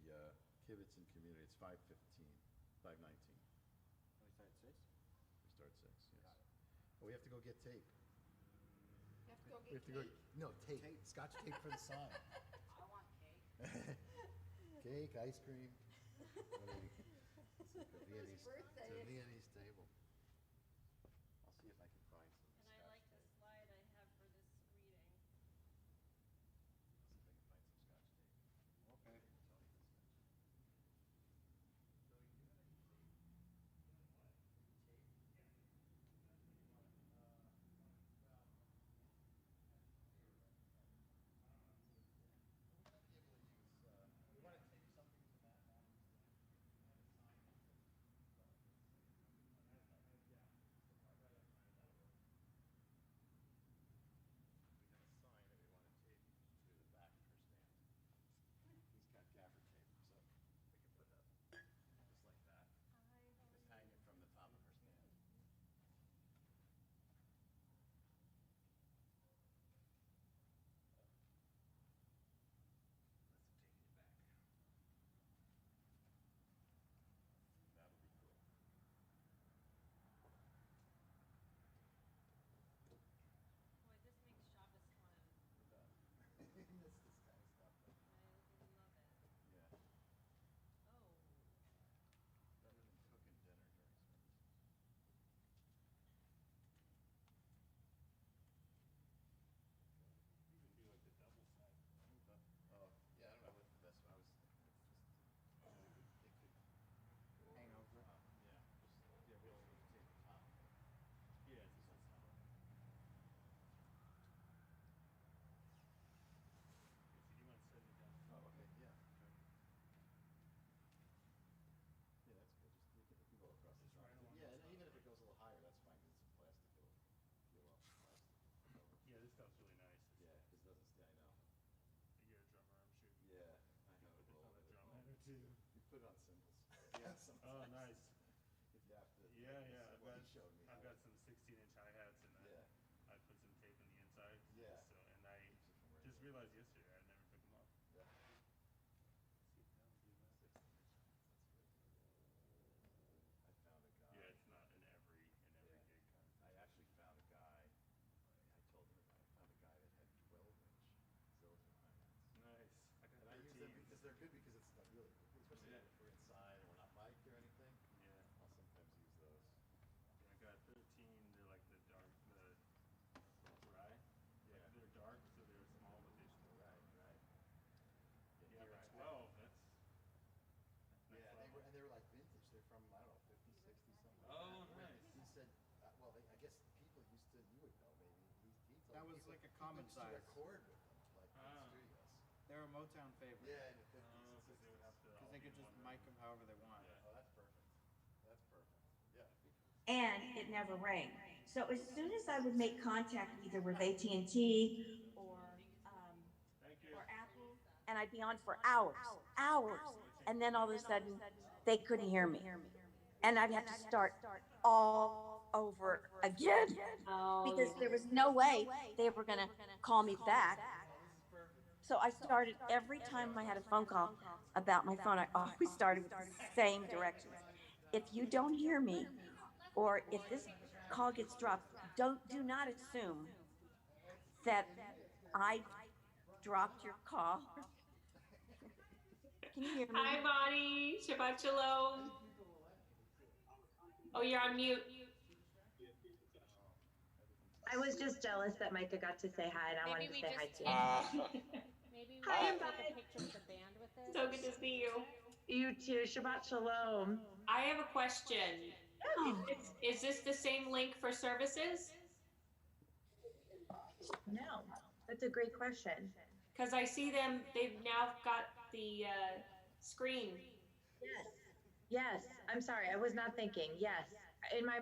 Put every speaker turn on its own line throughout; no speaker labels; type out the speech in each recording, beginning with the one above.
the Kibbutz and community. It's 5:15, 5:19.
We start at 6?
We start at 6, yes.
Got it.
Oh, we have to go get tape.
You have to go
We
get
have to go,
cake.
no, tape,
Tape.
Scotch tape for the sign.
I want cake.
Cake, ice cream. It's like a Viennese,
birthday.
it's a Viennese table. I'll see if I can find some
And I
Scotch
like the
tape.
slide I have for this reading.
I'll see if I can find some Scotch tape.
Okay.
Tell me this. We want to take something to that one. We have a sign that we want to tape to the back of her stand. He's got gaffer tape, so we can put that just like that. Just hang it from the top of her stand. Let's take it back. That'll be cool.
Boy, this makes Shabbos fun.
He missed this kind of stuff. But
I love it.
yeah,
Oh,
better than cooking dinner during services.
You can do like the double side.
Oh, yeah, I don't know what the best, I was, it could go
Hang
the
over it.
top. Yeah, just, yeah, we don't need to take the top.
Yeah, it's just that's how. Okay, so you want to set it down?
Oh, okay, yeah. Okay. Yeah, that's good, just, you can go across the
Just
top.
right along
Yeah,
the
and even
top.
if it goes a little higher, that's fine, because it's some plastic, it'll peel off the plastic.
Yeah, this stuff's really nice.
Yeah, because it doesn't stay, I know.
You're a drummer, I'm sure.
Yeah, I
You
know.
put this
roll
on the
it,
drum
roll.
header too.
You put it on cymbals. Yeah, sometimes.
Oh, nice.
If you have to.
Yeah,
this
yeah.
is what he showed me.
I've got some 16-inch hi-hats and
Yeah.
I put some tape in the inside.
Yeah.
So, and I
Keeps it from
just
breaking.
realized yesterday I never took them off.
Yeah.
See if that would do that.
16 inch. That's good. I found a guy.
Yeah, it's not in every
Yeah.
gig kind of
I actually found a guy. I told him about it. I found a guy that had 12-inch Zildjian hi-hats.
Nice. I got
And I use
13.
them because they're good because it's not really, especially
Yeah.
if we're inside and we're not mic'd or anything.
Yeah.
I'll sometimes use those.
I got 13. They're like the dark, the dry.
Yeah.
Like they're dark, so they're small, but they still.
Right, right.
Yeah,
here
but
I-
12. That's
Yeah,
next
they
level.
were, and they were like vintage. They're from, I don't know, 50, 60, something like
Oh,
that.
nice.
He said, well, I guess people used to, you would know maybe, he told
That
me
was
people-
like a
people
common
used to
size.
record with them, like in
Ah.
studios.
They're a Motown favorite.
Yeah, in the 50s
Oh,
and
'cause they would
60s.
have to.
Because
all
they
be
could
in
just
one
mic
room.
them however they want.
Yeah.
Oh, that's perfect. That's perfect. Yeah.
And it never rang. So as soon as I would make contact either with AT&T
Thank you.
or Apple, and I'd be on for hours, and then all of a sudden they couldn't hear me, and I'd have to start all over again because there was no way they were gonna call me back. So I started every time I had a phone call about my phone. I always started with the same directions. If you don't hear me, or if this call gets dropped, do not assume that I dropped your call. Can you hear me?
Hi, Bonnie. Shabbat Shalom. Oh, you're on mute.
I was just jealous that Micah got to say hi, and I wanted to
we
say hi
just-
too.
maybe we
Hi,
can take
bye.
a picture with the band with this.
So good to see you.
You too. Shabbat Shalom.
I have a question. Is this the same link for services?
No, that's a great question.
Because I see them, they've now got the screen.
Yes. Yes. I'm sorry. I was not thinking. Yes. In my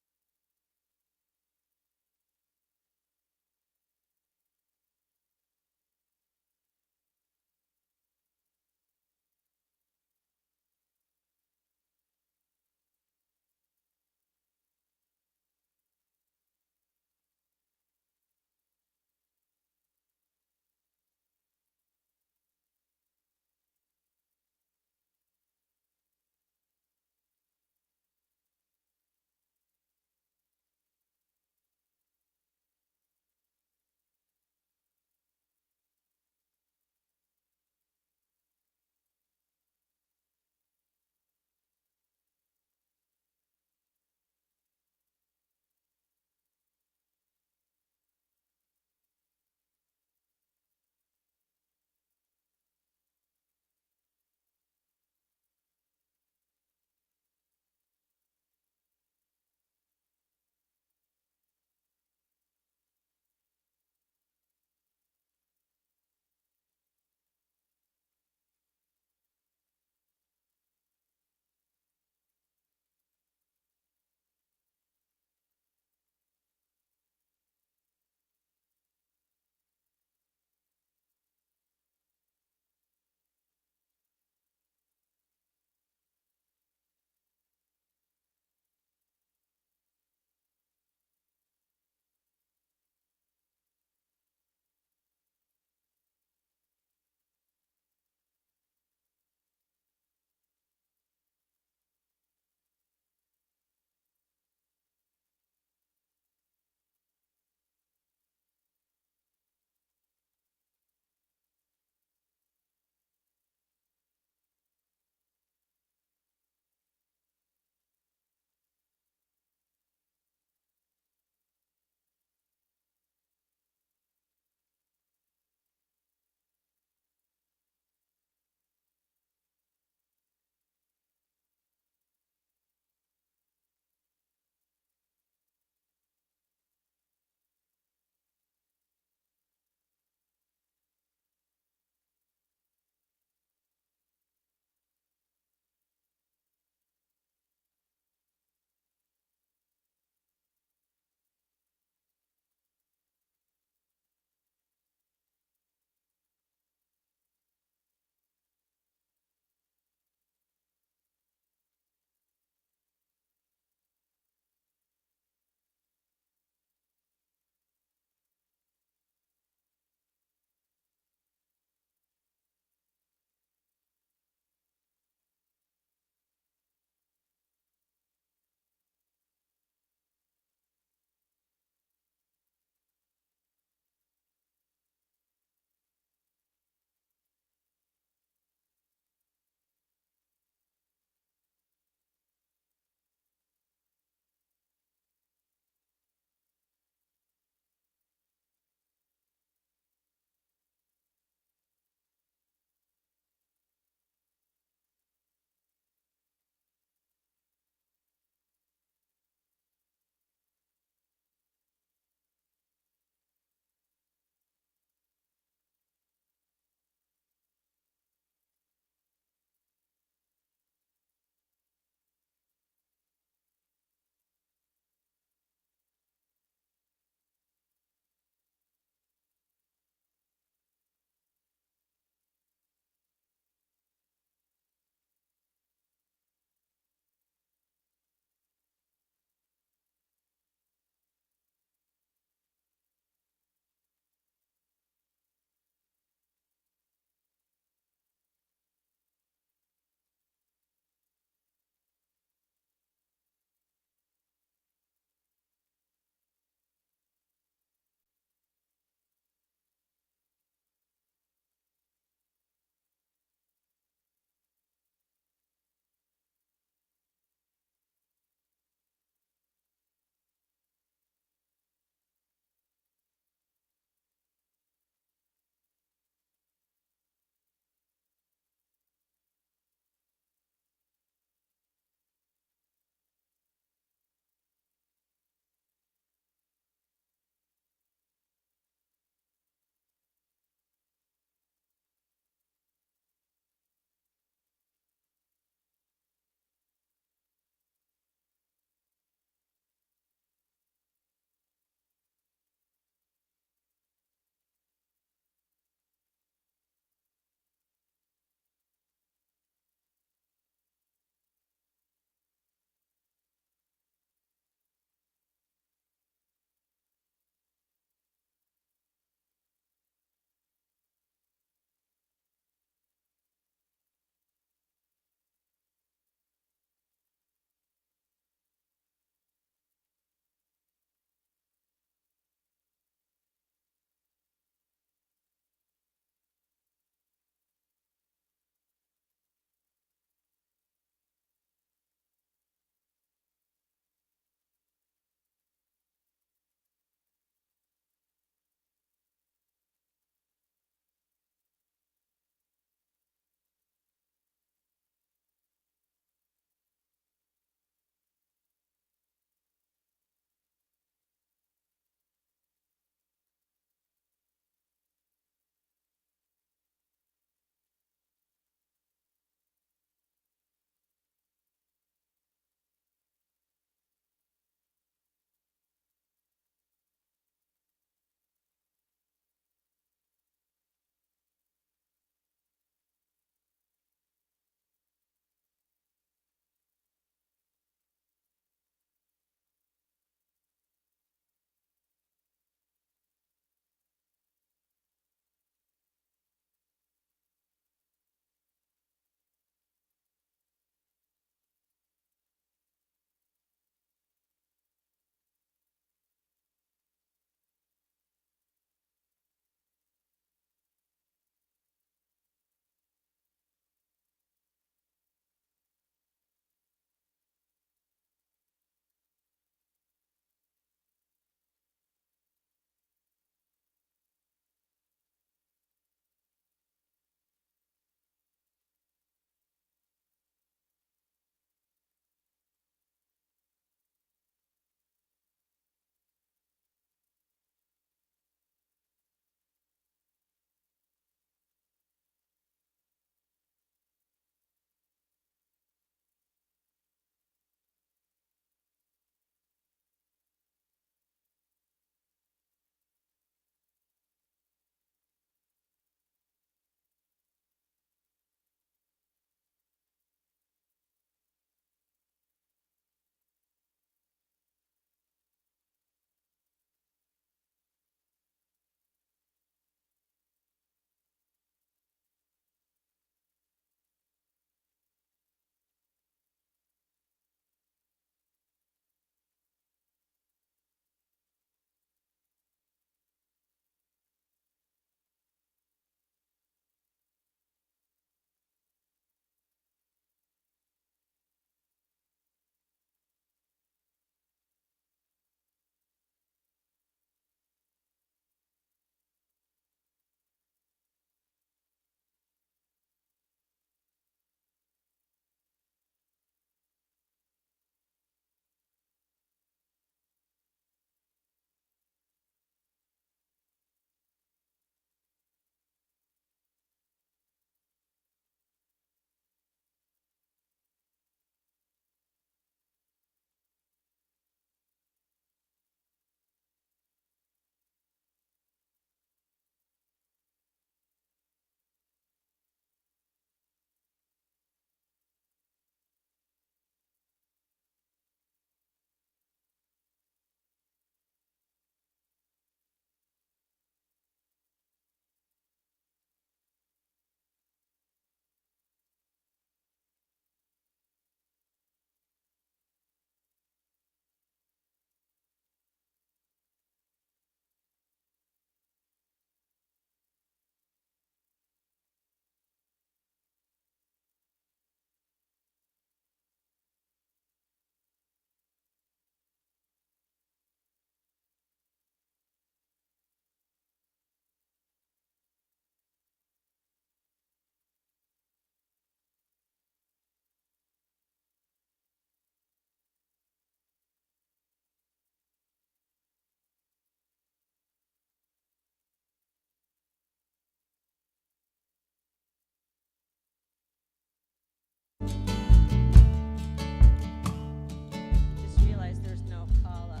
Just realized there's no Kala.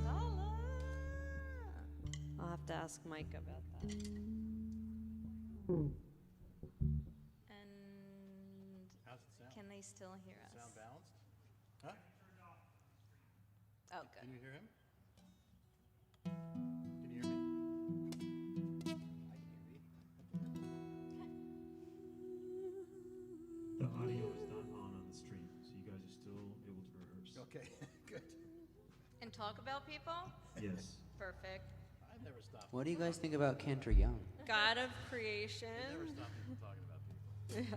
Kala. I'll have to ask Mike about that. And
How's it sound?
can they still hear us?
Sound balanced? Huh?
Oh,
Can
good.
you hear him? Can you hear me? I can hear me.
The audio is not on the stream, so you guys are still able to rehearse.
Okay, good.
And talk about people?
Yes.
Perfect.
I've never stopped.
What do you guys think about Cantor Young?
God of creation.
I've never stopped people talking about people.
Yeah.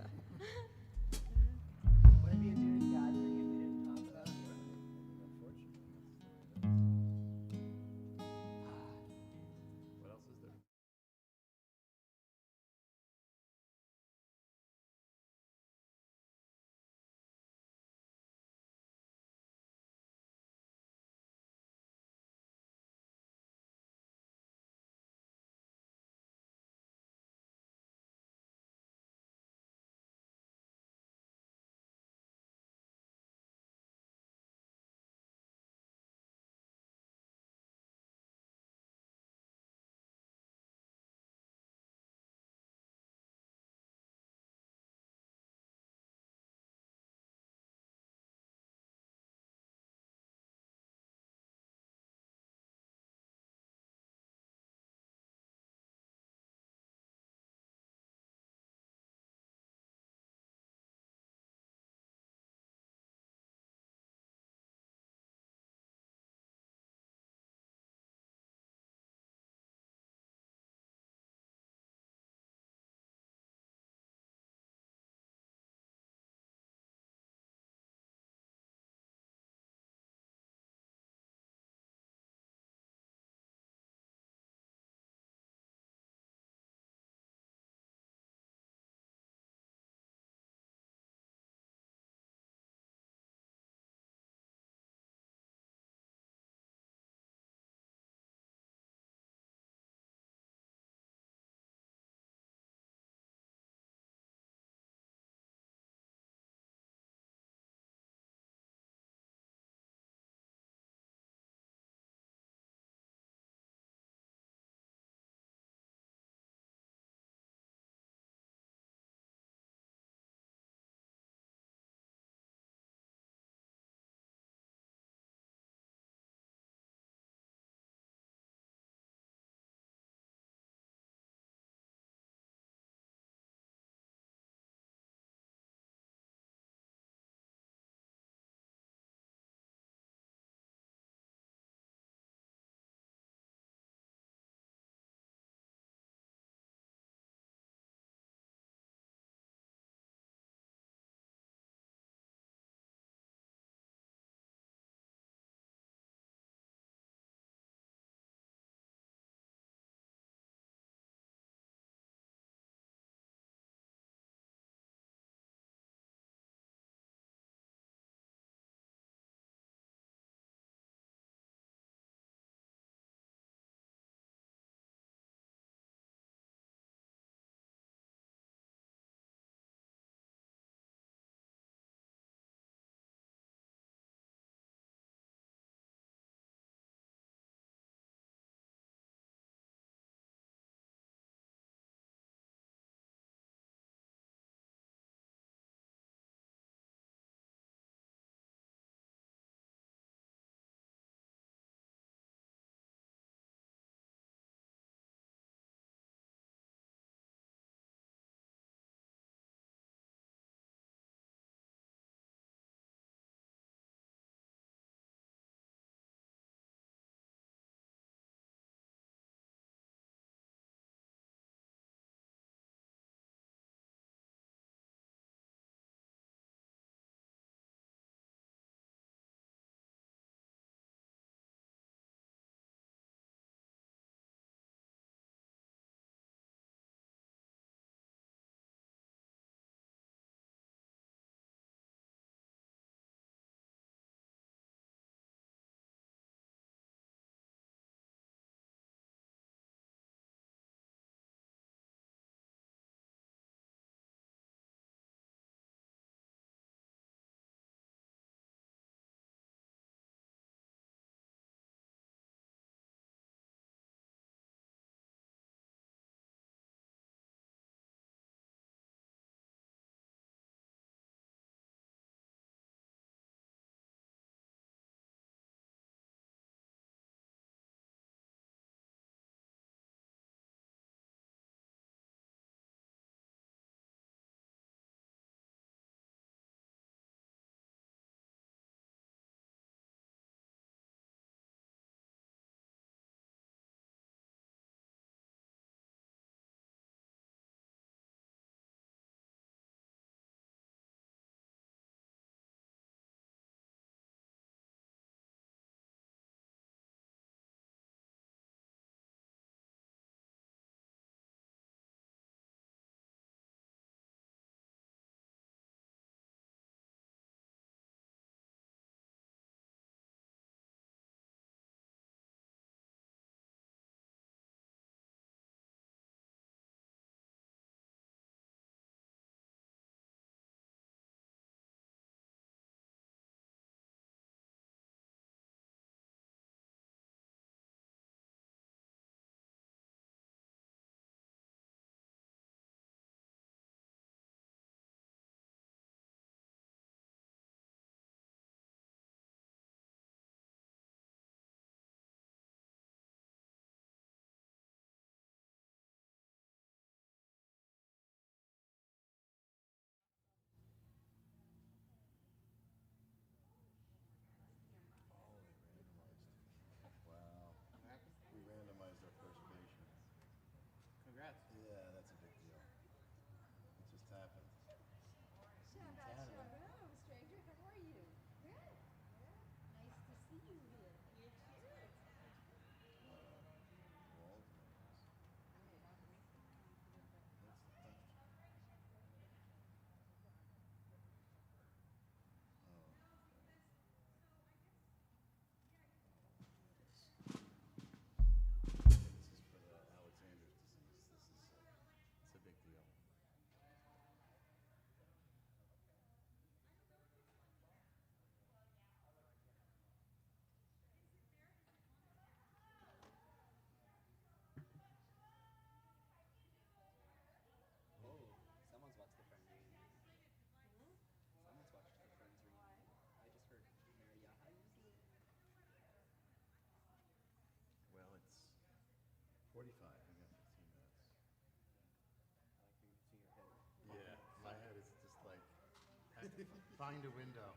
Find a window.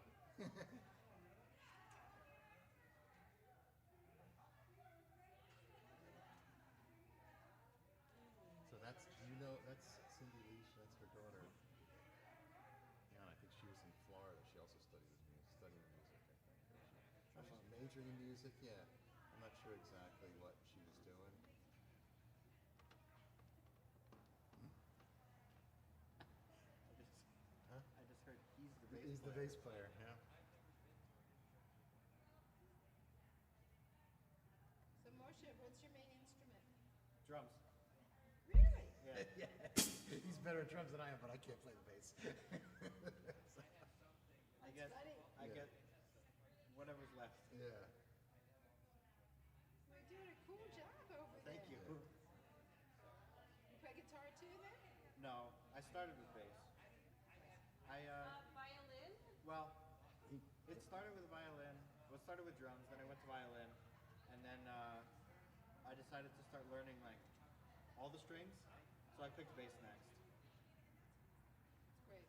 So that's, you know, that's Cindy Leash, that's her daughter. Yeah, and I think she was in Florida. She also studied music, I think. Or she's majoring in music, yeah. I'm not sure exactly what she was doing. Huh?
I just heard he's the bass
He's the
player.
bass player, yeah.
So Moshe, what's your main instrument?
Drums.
Really?
Yeah.
Yeah. He's better at drums than I am, but I can't play the bass.
I get,
funny.
I
Yeah.
get whatever's left.
Yeah.
You're doing a cool job over there.
Thank you.
You play guitar too then?
No, I started with bass.
Violin?
Well, it started with violin. Well, it started with drums, then I went to violin, and then I decided to start learning like all the strings. So I picked bass next.
That's great.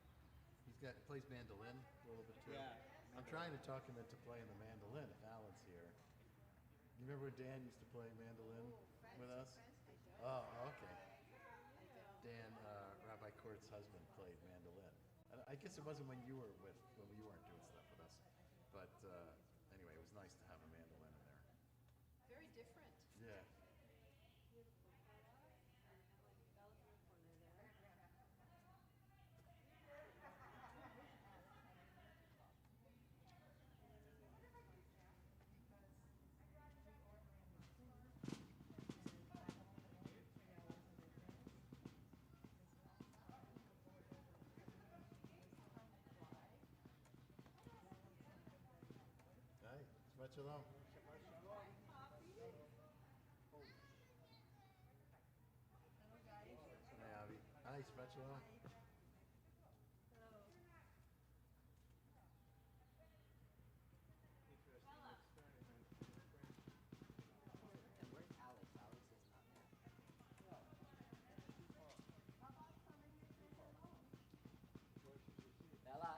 Plays mandolin a little bit too.
Yeah.
I'm trying to talk him into playing the mandolin if Alan's here. You remember when Dan used to play mandolin with us? Oh, okay. Dan, Rabbi Kort's husband, played mandolin. And I guess it wasn't when you weren't doing stuff with us. But anyway, it was nice to have a mandolin in there.
Very different.
Yeah. Hey, Shabbat Shalom. Hey, Avi. Hi, Shabbat Shalom.
And where's Alex? Alex is not there. Bella.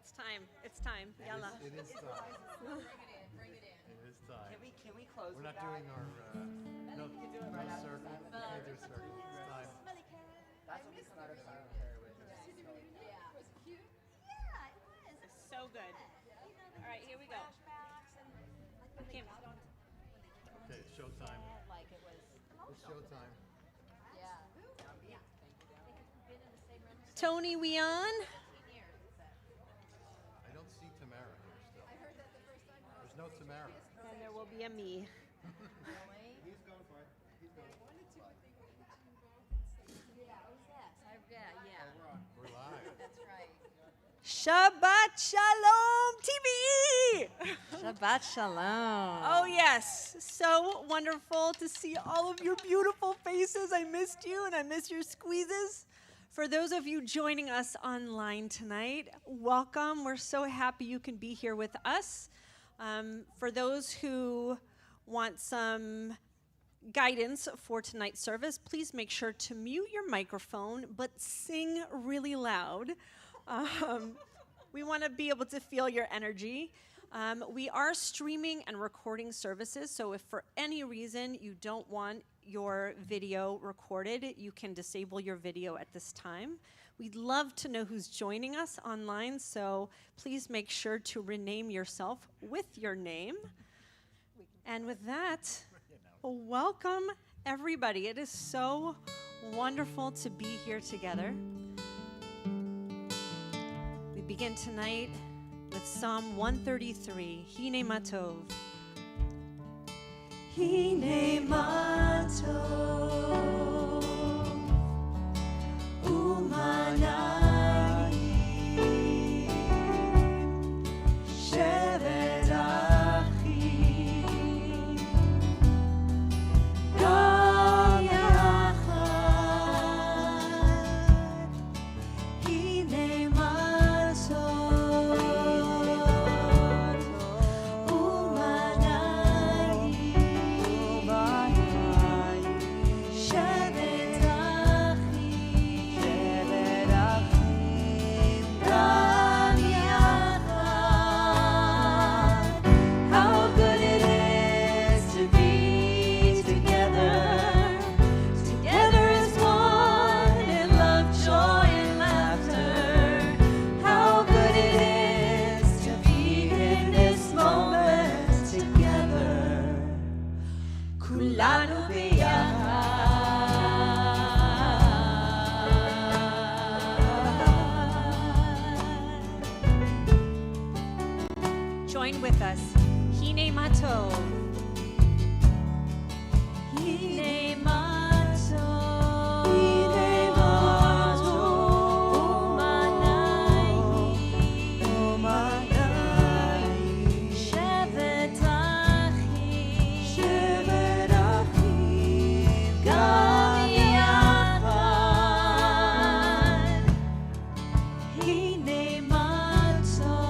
it's time. It's time. Yalla.
It is time. It is time.
Can we close
We're
with
not
that?
doing our, no,
You can do it right
no
after
circle.
that.
We can't do a circle. It's time.
That's what we started Smelly Carrot with.
So good. All right, here we go. Kim.
Okay, it's showtime. It's showtime.
Tony, we on?
I don't see Tamara here still. There's no Tamara.
And there will be a me.
He's going for it. He's going.
We're live.
Shabbat Shalom TV!
Shabbat Shalom.
Oh, yes. So wonderful to see all of your beautiful faces. I missed you and I miss your squeezes. For those of you joining us online tonight, welcome. We're so happy you can be here with us. For those who want some guidance for tonight's service, please make sure to mute your microphone, but sing really loud. We want to be able to feel your energy. We are streaming and recording services, so if for any reason you don't want your video recorded, you can disable your video at this time. We'd love to know who's joining us online, so please make sure to rename yourself with your name. And with that, welcome everybody. It is so wonderful to be here together. We begin tonight with Psalm 133, Hine Matov. Hine Matov, Umanayim, Shevet Achim, Gam Yachad, Hine Matov, כולנו ביחד. Join with us. Hine Matov. Hine Matov. Hine Matov. Umanayim. Umanayim. Shevet Achim. Shevet Achim. Gam Yachad. Hine Matov.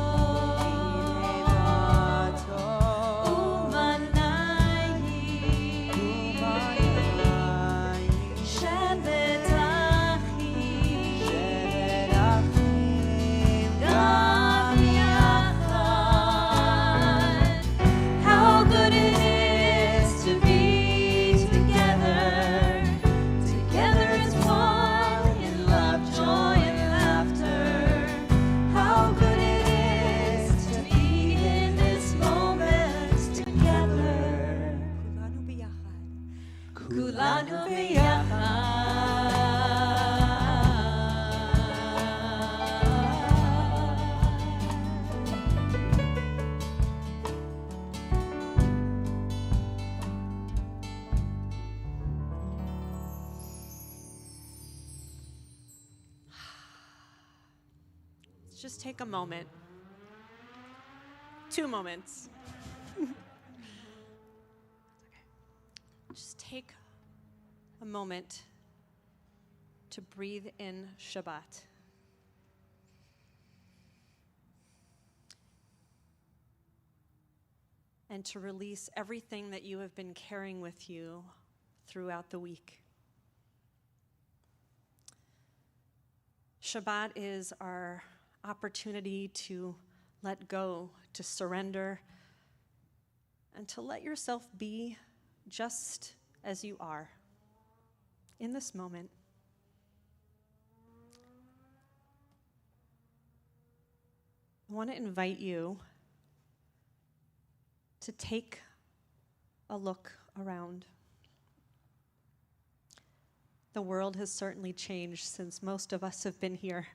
Shevet Achim, Gam Yachad. How good it is to be together, together as one in love, joy, and laughter. How good it is to be in this moment together. כולנו Let's just take a moment. 2 moments. Just take a moment to breathe in Shabbat. And to release everything that you have been carrying with you throughout the week. Shabbat is our opportunity to let go, to surrender, and to let yourself be just as you are in this moment. I want to invite you to take a look around. The world has certainly changed since most of us have been here.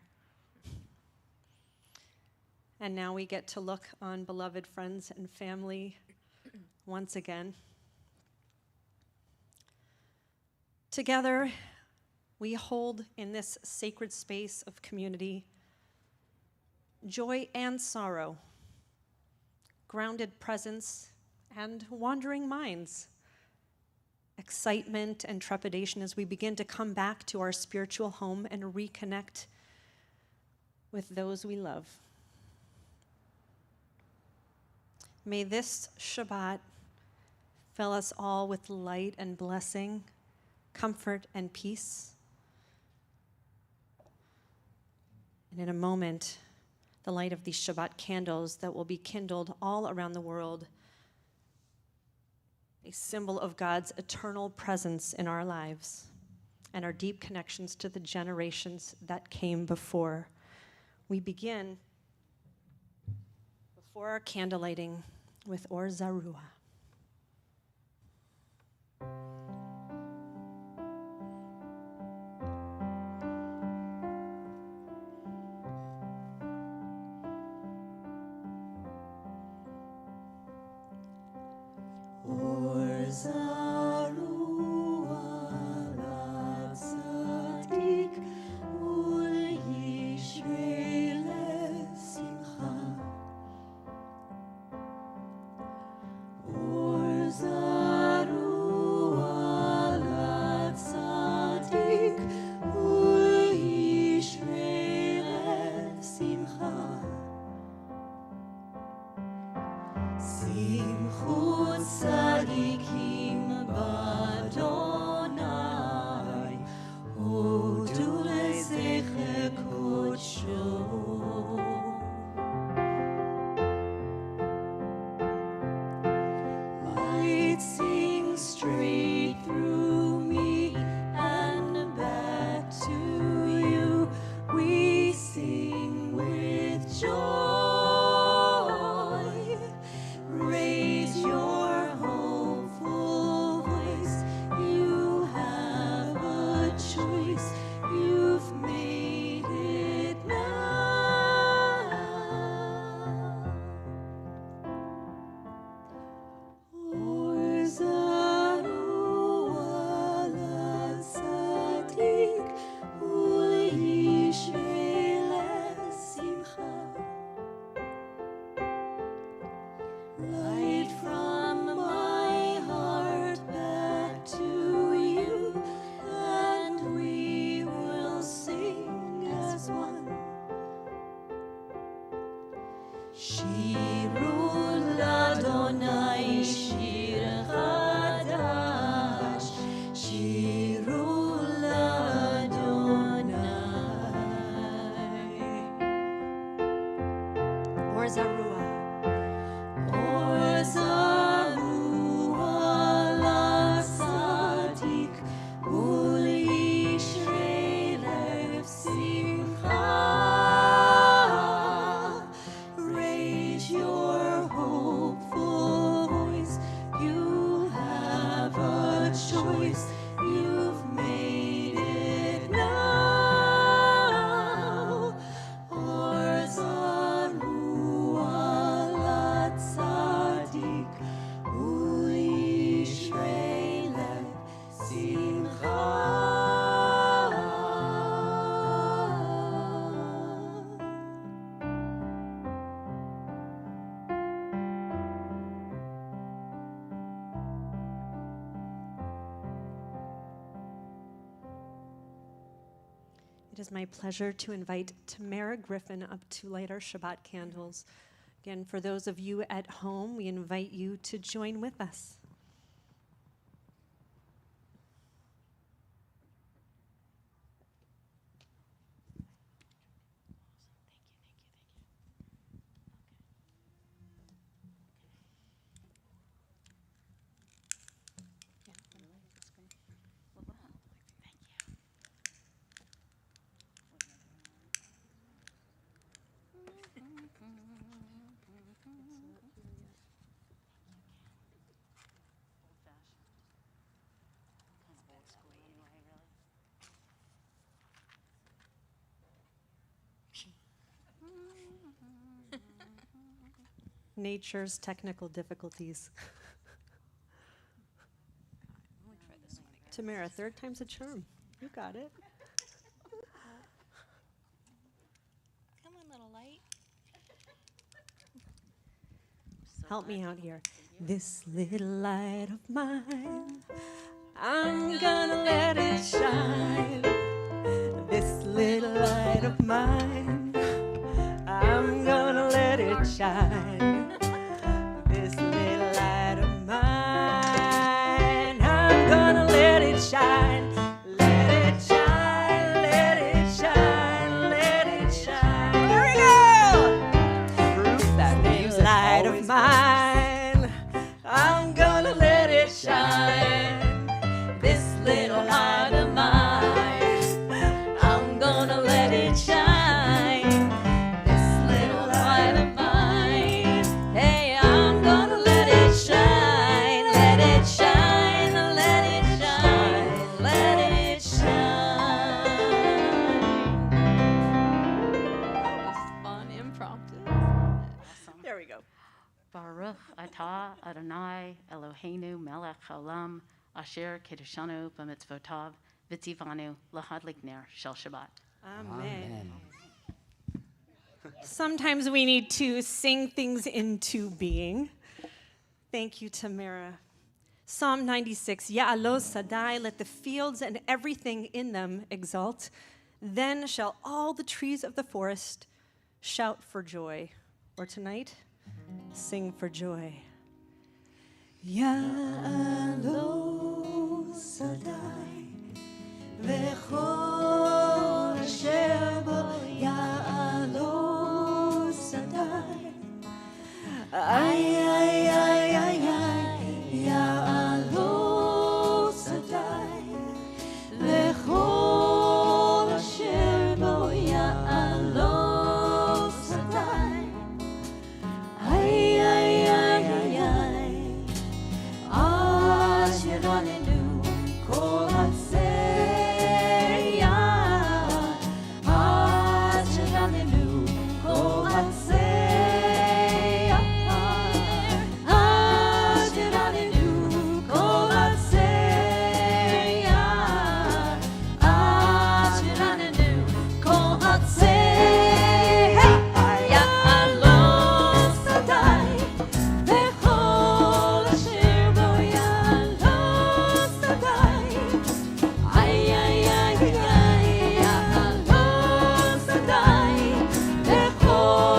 And now we get to look on beloved friends and family once again. Together, we hold in this sacred space of community joy and sorrow, grounded presence and wandering minds, excitement and trepidation as we begin to come back to our spiritual home and reconnect with those we love. May this Shabbat fill us all with light and blessing, comfort and peace. And in a moment, the light of these Shabbat candles that will be kindled all around the world, a symbol of God's eternal presence in our lives and our deep connections to the generations that came before. We begin before our candle lighting with Or Zarua. It is my pleasure to invite Tamara Griffin up to light our Shabbat candles. Again, for those of you at home, we invite you to join with us. nature's technical difficulties. Tamara, third time's a charm. You got it.
Come on, little light.
Help me out here. This little light of mine, I'm gonna let it shine. This little light of mine, I'm gonna let it shine. This little light of mine, I'm gonna let it shine. Let it shine, let it shine, let it shine. Here we go! That little light of mine, I'm gonna let it shine. This little light of mine, I'm gonna let it shine. This little light of mine, hey, I'm gonna let it shine. Let it shine, let it shine, let it shine. That was fun, impromptu. There we go.
Baruch atah Adonai Eloheinu melech haolam asher kiddushanu b'mitzvotav v'tzivanu lahadlik ner shel Shabbat.
Amen. Sometimes we need to sing things into being. Thank you, Tamara. Psalm 96, Ya'alo Sadai, let the fields and everything in them exult. Then shall all the trees of the forest shout for joy. Or tonight, sing for joy. Ya'alo Sadai, v'chol asher bo Ya'alo Sadai. Ay, ay, ay, ay, ay, Ya'alo Sadai, v'chol asher bo Ya'alo Sadai. Ay, ay, ay, ay, ay, asher anenu kol hatzeya, asher anenu kol hatzeya, asher anenu kol hatzeya, asher anenu kol hatzeya, Ya'alo Sadai, v'chol asher bo Ya'alo Sadai. Ay, ay, ay, ay, Ya'alo Sadai,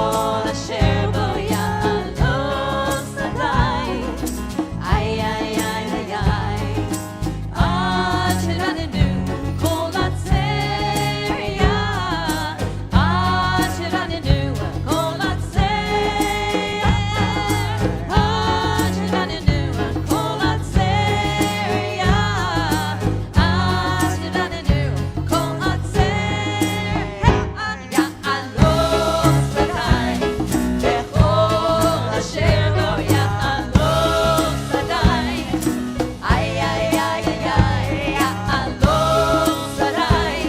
v'chol asher bo Ya'alo Sadai. Ay, ay, ay, ay, ay, asher anenu kol hatzeya, asher anenu kol hatzeya, asher anenu kol hatzeya, asher anenu kol hatzeya. Ya'alo Sadai, v'chol asher bo Ya'alo Sadai. Ay, ay, ay, ay, ay, Ya'alo Sadai,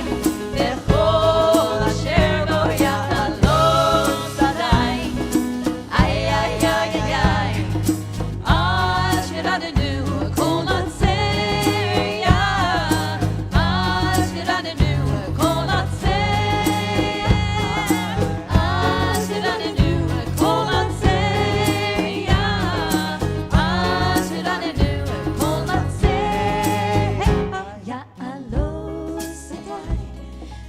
v'chol asher bo Ya'alo Sadai. Ay, ay, ay, ay, ay, asher anenu kol hatzeya, asher anenu kol hatzeya, asher anenu kol hatzeya, asher anenu kol hatzeya. Ya'alo Sadai,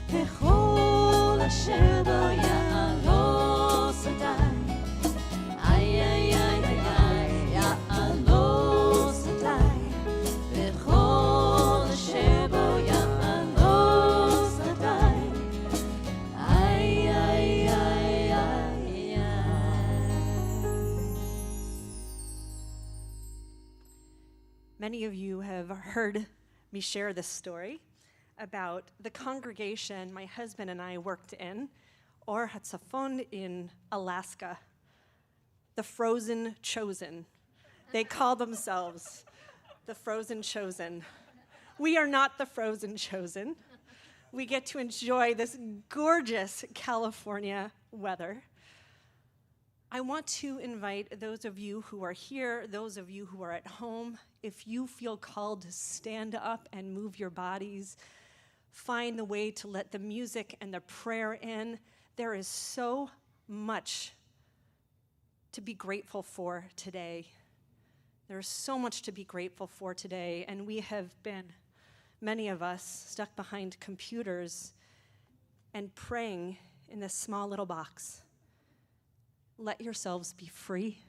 v'chol asher bo Ya'alo Sadai. Ay, ay, ay, ay, ay, Ya'alo Sadai, v'chol asher bo Ya'alo Sadai. Ay, ay, ay, ay, ay. Many of you have heard me share this story about the congregation my husband and I worked in, Or Hatzafon in Alaska, the Frozen Chosen. They call themselves the Frozen Chosen. We are not the Frozen Chosen. We get to enjoy this gorgeous California weather. I want to invite those of you who are here, those of you who are at home, if you feel called to stand up and move your bodies, find the way to let the music and the prayer in. There is so much to be grateful for today. There's so much to be grateful for today, and we have been, many of us, stuck behind computers and praying in this small little box. Let yourselves be free.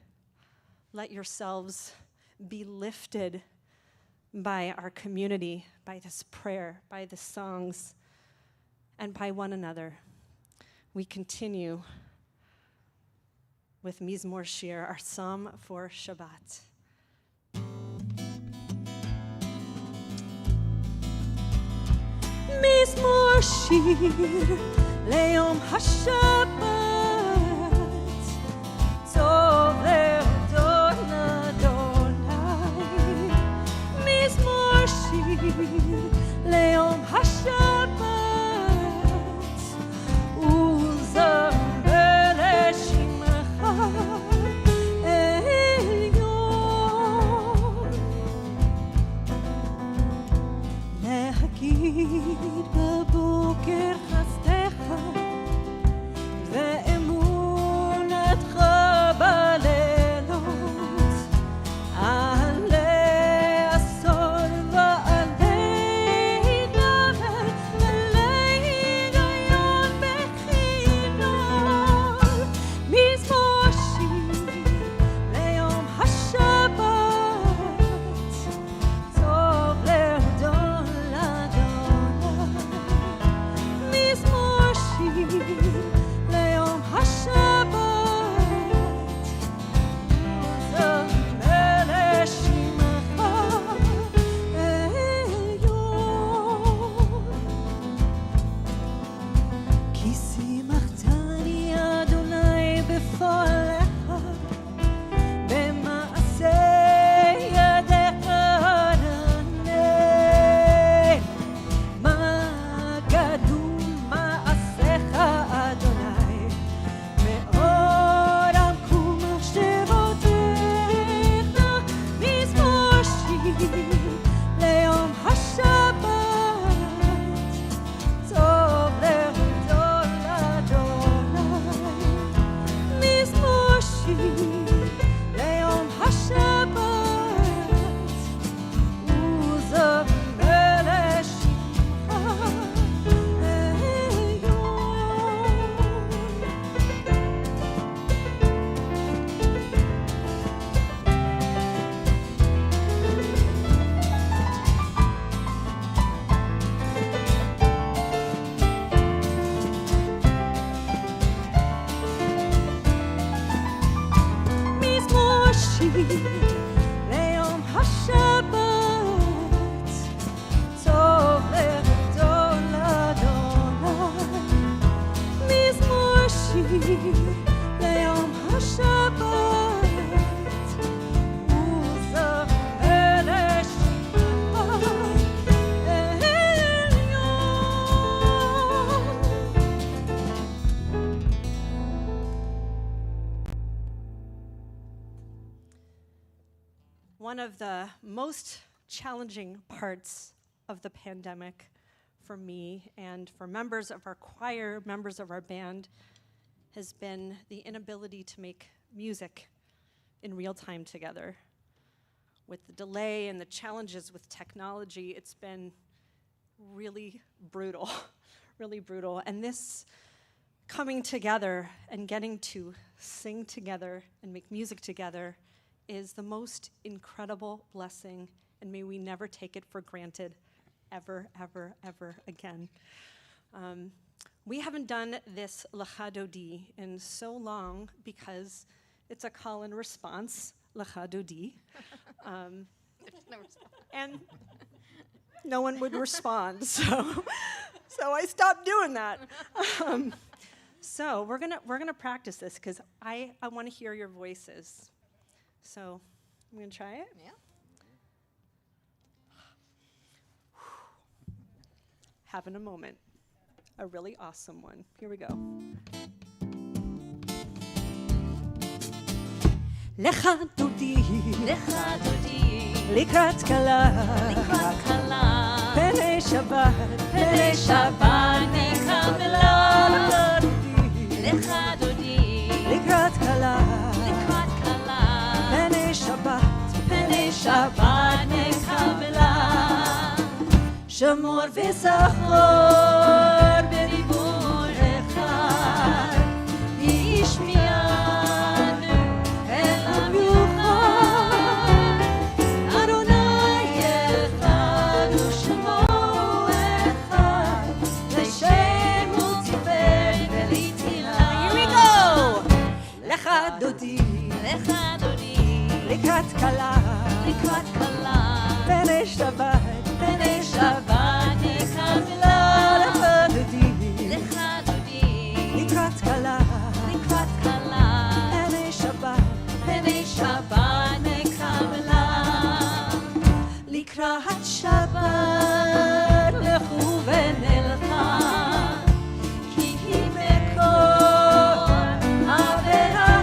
Let yourselves be lifted by our community, by this prayer, by the songs, and by one another. We continue with Mizmor Shir, our psalm for Shabbat. Mizmor Shir Le'yom HaShabbat Tov Le'odon Adonai Mizmor Shir Le'yom HaShabbat Uzamer Le'shimcha Elyon להגיד בבוקר חסדך ואמונתך בלילות עלי עשור ועלי דבר עלי היגיון בכינור מזמור שיר ליום השבת טוב להודות מזמור שיר ליום השבת וזמר לשמך עליון כי שימחתני אדוני בפועלך במעשה ידיך ענני מה גדול מעשיך אדוני מאוד עמקו מחשבותיך מזמור שיר ליום השבת טוב להודות לאדוני מזמור שיר ליום השבת וזמר לשמך מזמור שיר ליום השבת טוב להודות לאדוני מזמור שיר ליום השבת וזמר לשמך One of the most challenging parts of the pandemic for me and for members of our choir, members of our band, has been the inability to make music in real time together. With the delay and the challenges with technology, it's been really brutal, really brutal. And this coming together and getting to sing together and make music together is the most incredible blessing, and may we never take it for granted ever, ever, ever again. We haven't done this Lecha Dodi in so long because it's a call and response, Lecha Dodi. And no one would respond, so I stopped doing that. So we're gonna practice this because I want to hear your voices. So I'm gonna try it.
Yeah.
Having a moment, a really awesome one. Here we go. לך דודי,
לך דודי,
לקראת כלה,
לקראת כלה,
פני שבת,
פני שבת נקבלה. לך דודי,
לקראת כלה,
לקראת כלה,
פני שבת,
פני שבת נקבלה.
שמור וזכור בדיבור אחד, ישמיענו אל המיוחד. אדוני אחד ושמו אחד, לשם הוא ציווי ולתהילה. Here we go! לך דודי,
לך דודי,
לקראת כלה,
לקראת כלה,
פני שבת,
פני שבת נקבלה.
לך דודי,
לך דודי,
לקראת כלה,
לקראת כלה,
פני שבת,
פני שבת נקבלה.
לקראת שבת לכו ונלכה, כי היא מקור הברכה,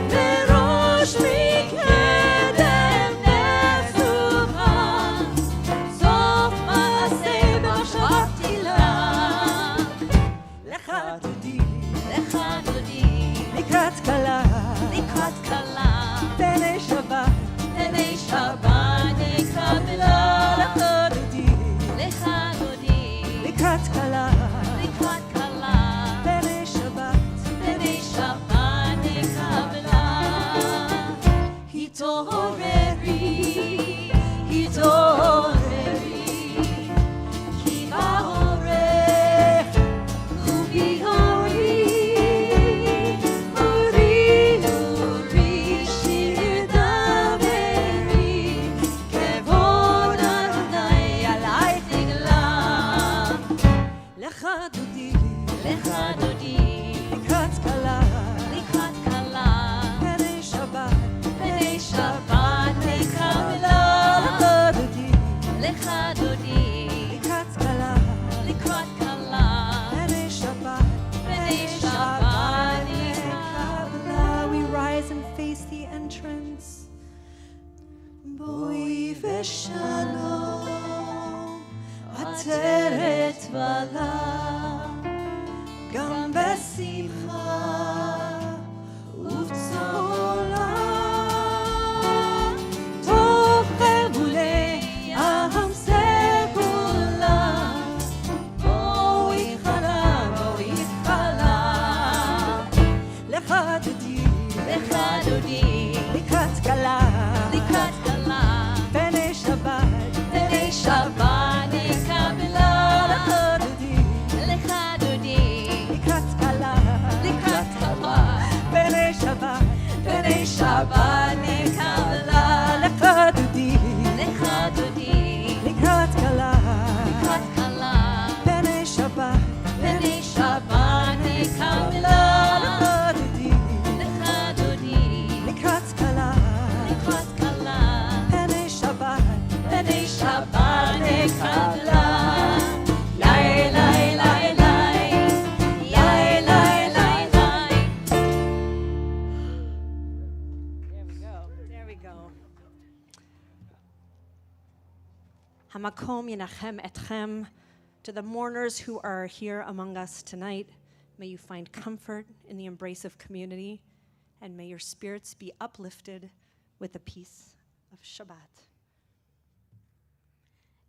בראש מקדם נסוכה, סוף מעשה במחשבה תהילה. לך דודי,
לך דודי,
לקראת כלה,
לקראת כלה,
פני שבת,
פני שבת נקבלה.
לך דודי,
לך דודי,
לקראת כלה,
לקראת כלה,
פני שבת,
פני שבת נקבלה.
התעוררי, התעוררי, כי בעורך וביורי, אורי אורי שיר דברי, כבוד אדוני עלייך נגלה. לך דודי,
לך דודי,
לקראת כלה,
לקראת כלה,
פני שבת,
פני שבת נקבלה.
לך דודי,
לך דודי,
לקראת כלה,
לקראת כלה,
פני שבת,
פני שבת נקבלה.
We rise and face the entrance. בואי ושלום, עטרת בלה, גם בשמחה ובצהלה. טוב חבולי עם סגולה, בואי חלה, בואי חלה. לך דודי,
לך דודי,
לקראת כלה,
לקראת כלה,
פני שבת,
פני שבת נקבלה.
לך דודי,
לך דודי,
לקראת כלה,
לקראת כלה,
פני שבת,
פני שבת נקבלה.
לך דודי,
לך דודי,
לקראת כלה,
לקראת כלה,
פני שבת,
פני שבת נקבלה.
לך דודי,
לך דודי,
לקראת כלה,
לקראת כלה,
פני שבת,
פני שבת נקבלה. לי לי לי לי, לי לי לי לי.
There we go. Hamakom Yenachem Etchem. To the mourners who are here among us tonight, may you find comfort in the embrace of community, and may your spirits be uplifted with the peace of Shabbat.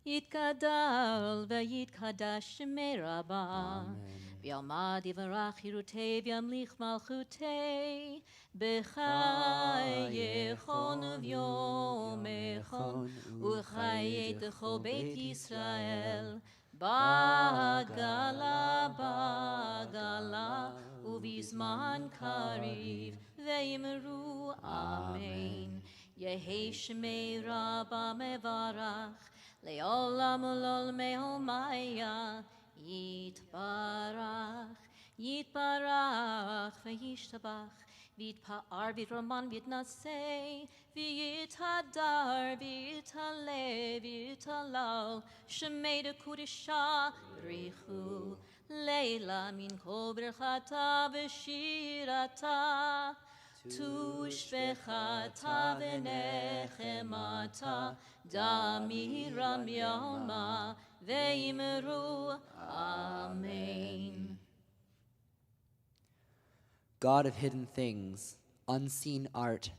יתגדל ויתקדש שמי רבה, ויעמד יברך חירותי וימליך מלכותי, בחייכון וביומכון, וחיי תכל בית ישראל, בעגלה בעגלה, ובזמן קריב, ויאמרו אמן. יהי שמי רבה מברך, לעולם ולעולמי עולמיה, יתברך, יתברך וישתבח, ויתפאר ויתרומם ויתנשא, ויתהדר ויתהלל ויתהלל, שמי דקודשה בריחו, לילה מן כל ברכתה ושירתה, Tu shvechata v'nechemata damiram yoma ve'imru. Amen.
God of hidden things, unseen art,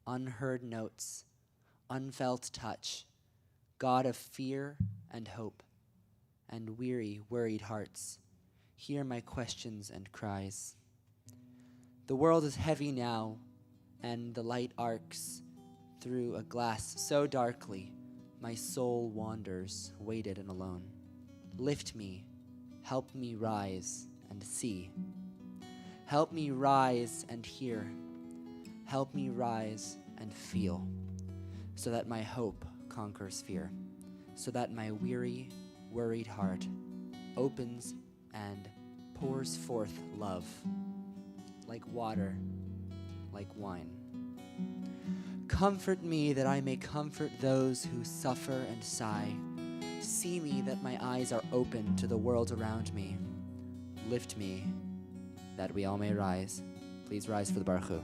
unheard notes, unfelt touch, God of fear and hope, and weary, worried hearts, hear my questions and cries. The world is heavy now, and the light arcs through a glass so darkly, my soul wanders, weighted and alone. Lift me, help me rise and see. Help me rise and hear. Help me rise and feel, so that my hope conquers fear, so that my weary, worried heart opens and pours forth love, like water, like wine. Comfort me that I may comfort those who suffer and sigh. See me that my eyes are open to the world around me. Lift me that we all may rise. Please rise for the Baruch Hu.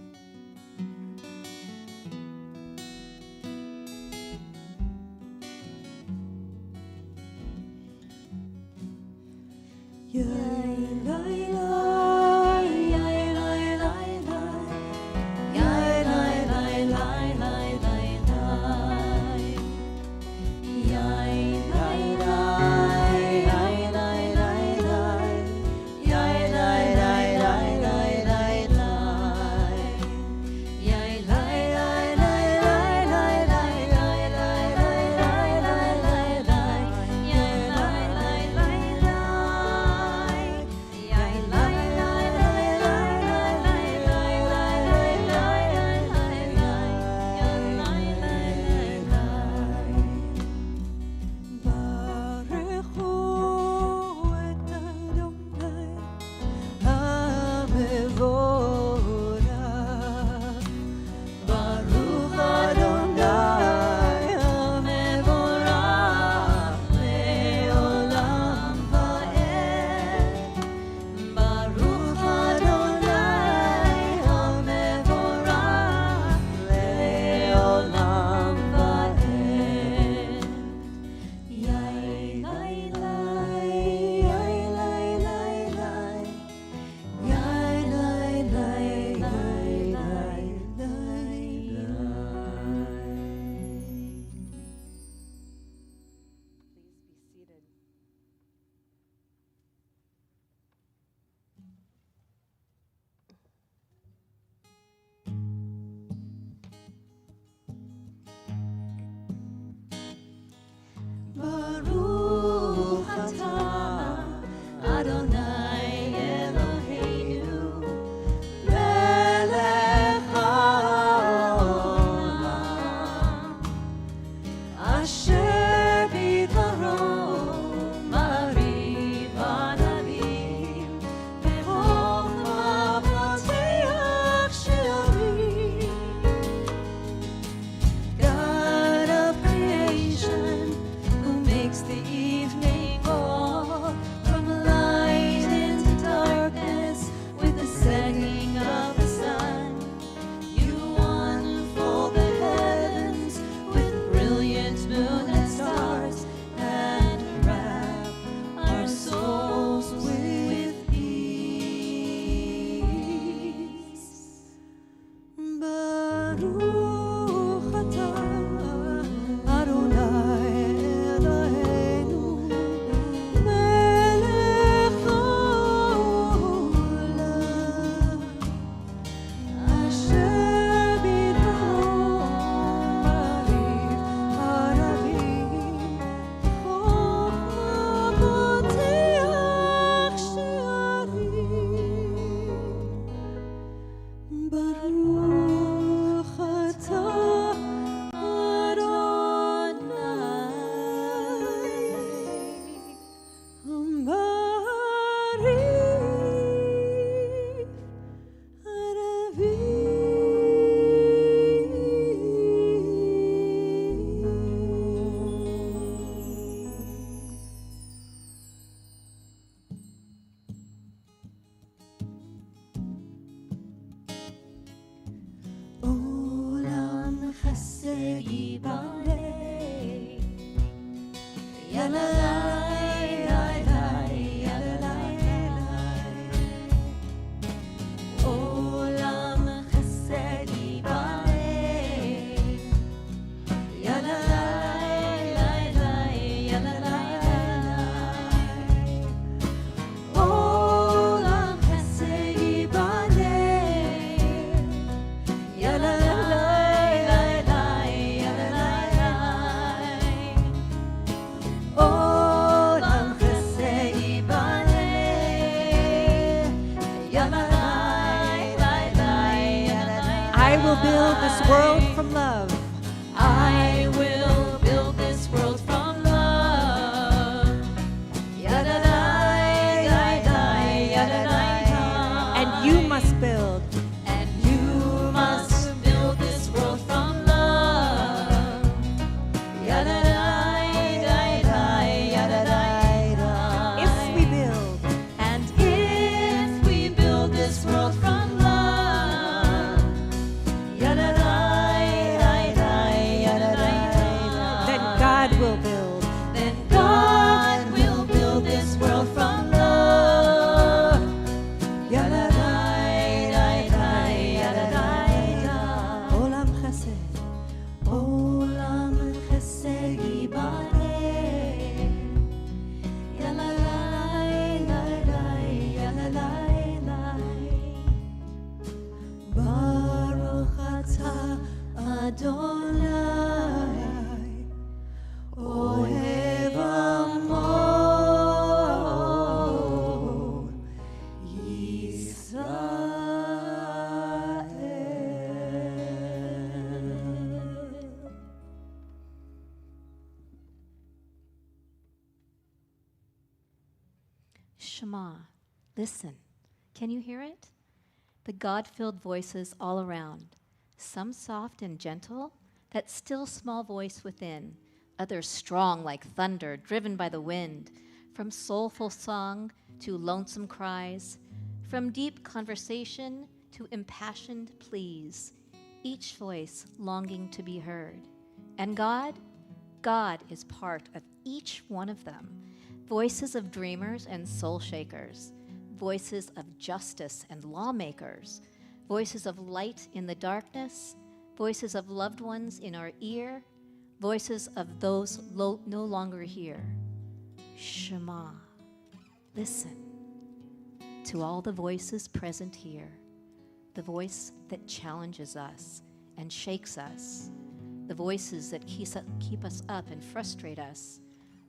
I will build this world from love.
I will build this world from love. Yadadai, yadadai, yadadai.
And you must build.
And you must build this world from love. Yadadai, yadadai, yadadai.
If we build.
And if we build this world from love.
Then God will build.
Then God will build this world from love. Yadadai, yadadai, yadadai.
Olam chesed.
Olam chesed yibareh. Yalalai, lalai, yalalai. Baruch atah Adonai. Ohev Amo Yisrael.
Shema, listen. Can you hear it? The God-filled voices all around. Some soft and gentle, that still small voice within. Others strong like thunder, driven by the wind. From soulful song to lonesome cries. From deep conversation to impassioned pleas. Each voice longing to be heard. And God is part of each one of them. Voices of dreamers and soul shakers. Voices of justice and lawmakers. Voices of light in the darkness. Voices of loved ones in our ear. Voices of those no longer here. Shema. Listen to all the voices present here. The voice that challenges us and shakes us. The voices that keep us up and frustrate us.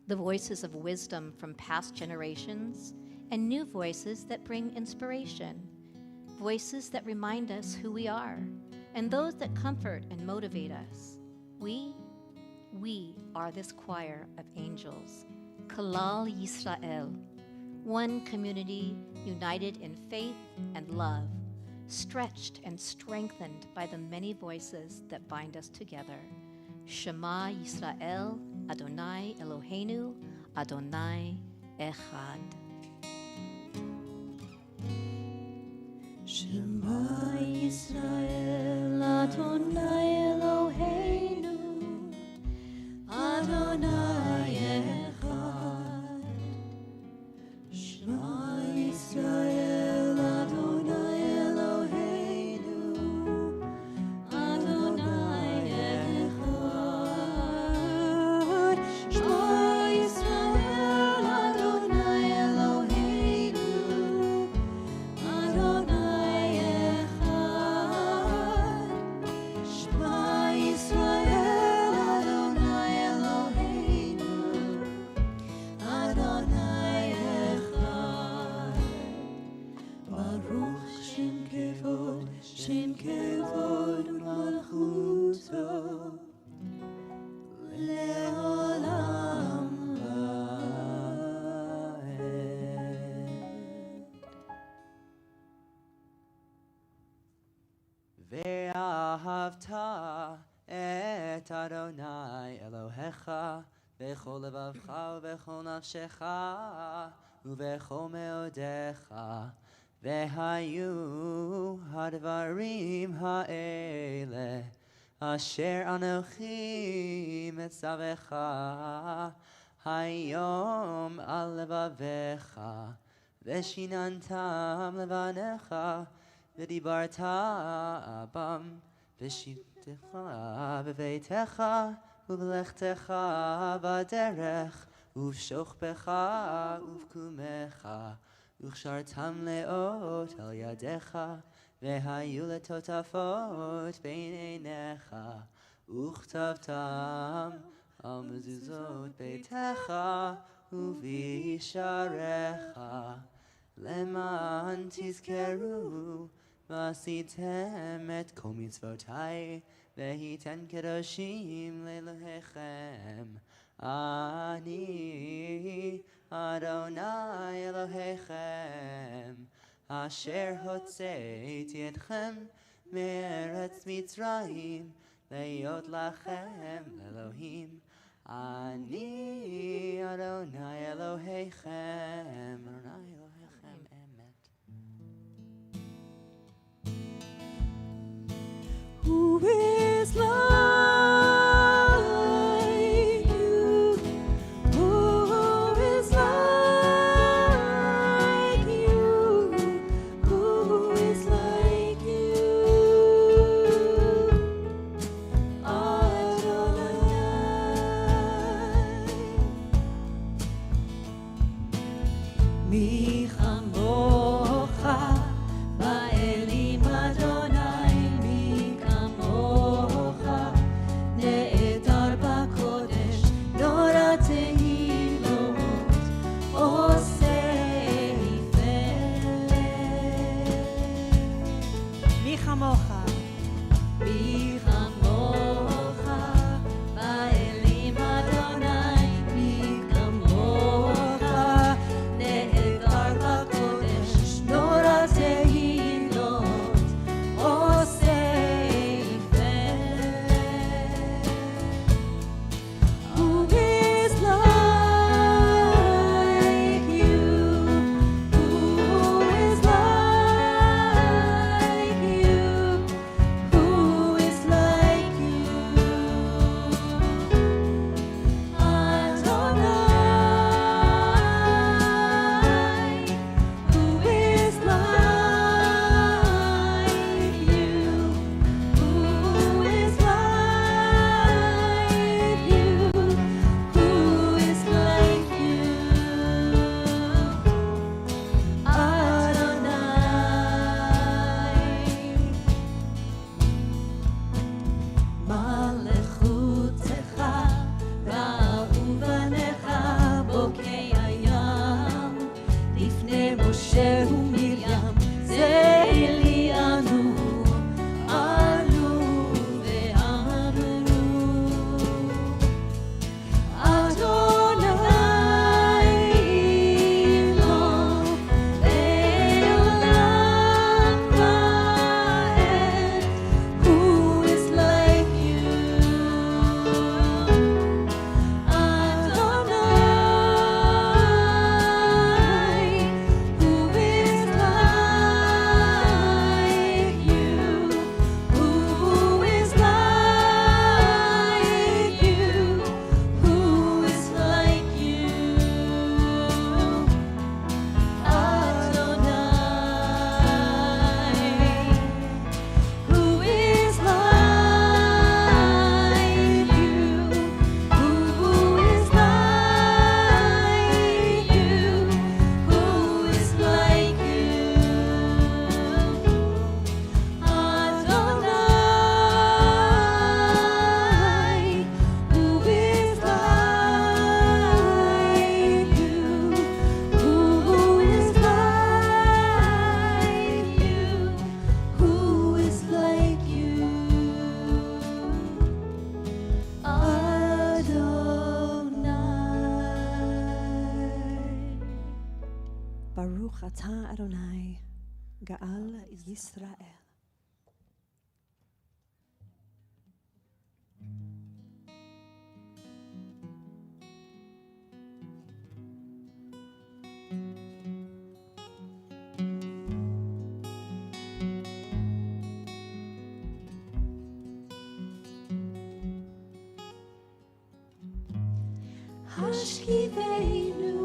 The voices of wisdom from past generations, and new voices that bring inspiration. Voices that remind us who we are, and those that comfort and motivate us. We are this choir of angels, Kalal Yisrael, one community united in faith and love, stretched and strengthened by the many voices that bind us together. Shema Yisrael, Adonai Eloheinu, Adonai Echad.
Shema Yisrael, Adonai Eloheinu, Adonai Echad. Shema Yisrael, Adonai Eloheinu, Adonai Echad. Shema Yisrael, Adonai Eloheinu, Adonai Echad. Shema Yisrael, Adonai Eloheinu, Adonai Echad. Baruch Shem Kevod Malchuto, Le'olam
ואהבת את אדוני אלוהיך בכל לבבך ובכל נפשך ובכל מאודיך, והיו הדברים האלה אשר אנוכי מצווך היום על לבביך, ושיננתם לבניך, ודיברת בם בשבתך בביתך, ובלכתך בדרך, ובשוכבך ובקומך, וכשרתם לאות על ידיך, והיו לטוטפות בין עיניך, וכתבתם על מזוזות ביתך ובישעריך, למען תזכרו ועשיתם את כל מצוותי, והייתם קדושים לאלוהיכם. אני אדוני אלוהיכם, אשר הוצאתי אתכם מארץ מצרים, להיות לכם אלוהים. אני אדוני אלוהיכם, אדוני אלוהיכם אמת.
Who is like you? Who is like you? Who is like you? Adonai. Mi chamocha ba'elim Adonai, mi chamocha ne'etar b'kodesh, nora tehilot oseh
מי כמוך?
mi chamocha ba'elim Adonai, mi chamocha ne'etar b'kodesh, nora tehilot oseh Who is like you? Who is like you? Who is like you? Adonai. Who is like you? Who is like you? Who is like you? Adonai. מלכותך ראו בניך בוקי הים, לפני משה ומרים זה אלינו, עלו ואמרו אדוני לא לעולם ועד. Who is like you? Adonai. Who is like you? Who is like you? Who is like you? Adonai. Who is like you? Who is like you? Who is like you? Adonai. Who is like you? Who is like you? Who is like you? Adonai.
Baruch atah Adonai, Gaal Yisrael.
השכיבנו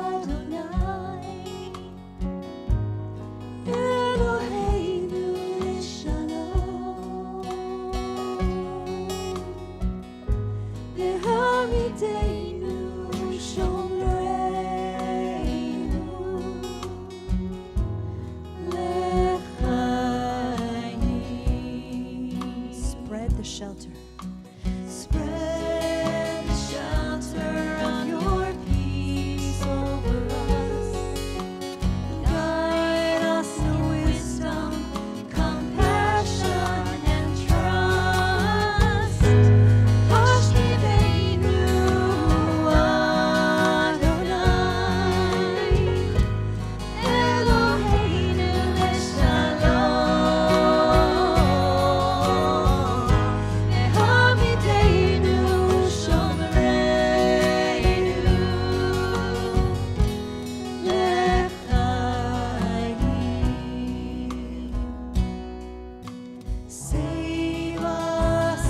אדוני אלוהינו לשלום והעמידנו שומרנו לחיים.
Spread the shelter.
Spread the shelter of your peace over us. Guide us in wisdom, compassion, and trust. Hashkivenu Adonai, Eloheinu leshalom. Ve'hamidenu shomreinu lechayim. Save us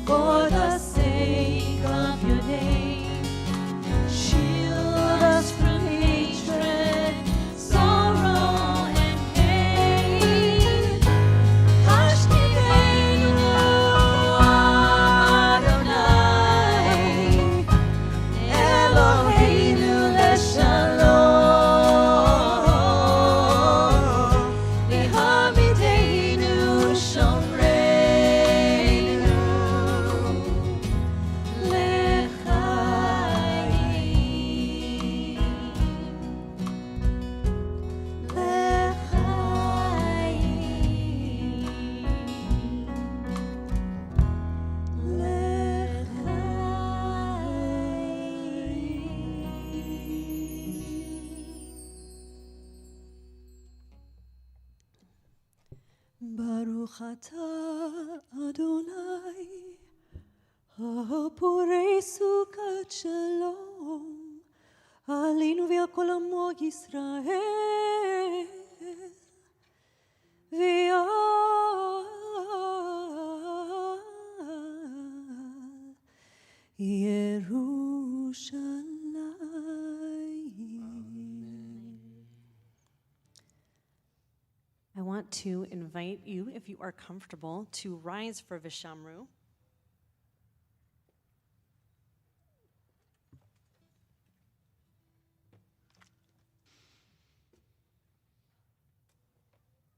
for the sake of your name. Shield us from hatred, sorrow, and pain. Hashkivenu Adonai, Eloheinu leshalom. Ve'hamidenu shomreinu
Baruch atah Adonai, haporei sukat shalom, aleinu ve'al kol amo Yisrael, ve'al Yerushalayim. I want to invite you, if you are comfortable, to rise for Vishamru.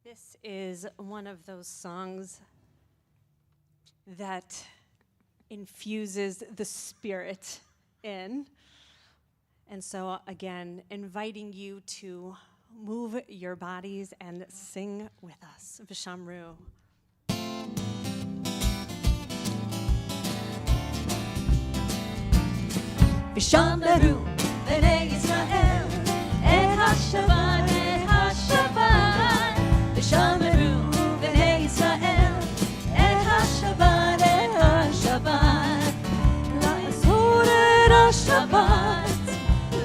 This is one of those songs that infuses the Spirit in. And so, again, inviting you to move your bodies and sing with us. Vishamru.
Vishamru bnei Yisrael et hashavat et hashavat. Vishamru bnei Yisrael et hashavat la'asor et hashavat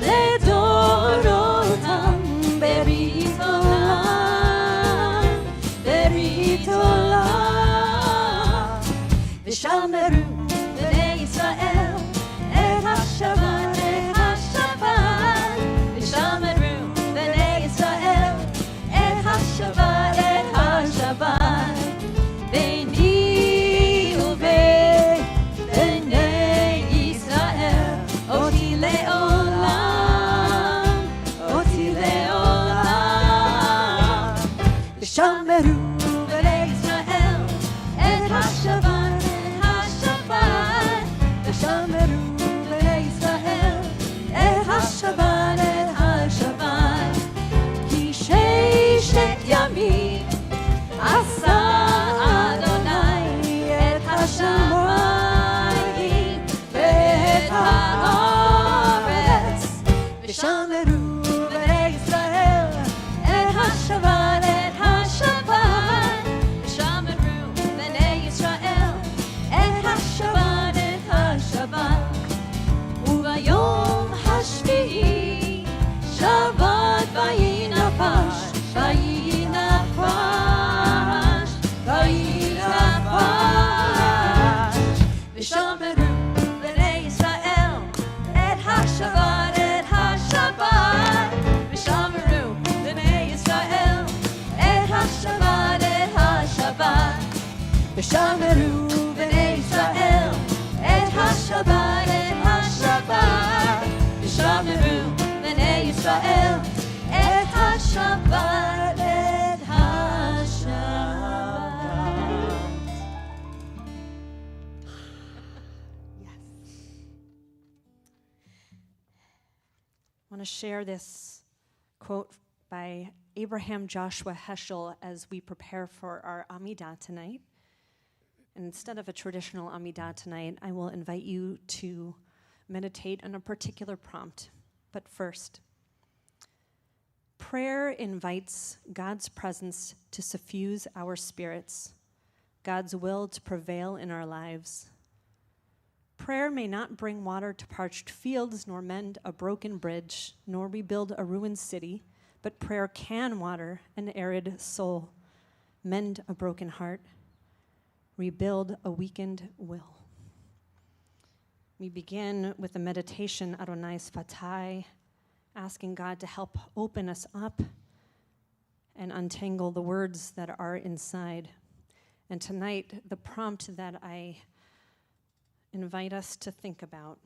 ledorotam berit olam. Vishamru bnei Yisrael et hashavat Vishamru bnei Yisrael et hashavat beini uve'bnei Yisrael oti le'olam Vishamru bnei Yisrael et hashavat ושמרו בני ישראל את השבת, את השבת. ושמרו בני ישראל את השבת, את השבת.
I want to share this quote by Abraham Joshua Heschel as we prepare for our Amidah tonight. And instead of a traditional Amidah tonight, I will invite you to meditate on a particular prompt. But first, prayer invites God's presence to suffuse our spirits, God's will to prevail in our lives. Prayer may not bring water to parched fields, nor mend a broken bridge, nor rebuild a ruined city, but prayer can water an arid soul, mend a broken heart, rebuild a weakened will. We begin with a meditation, Adonai Sfatai, asking God to help open us up and untangle the words that are inside. And tonight, the prompt that I invite us to think about: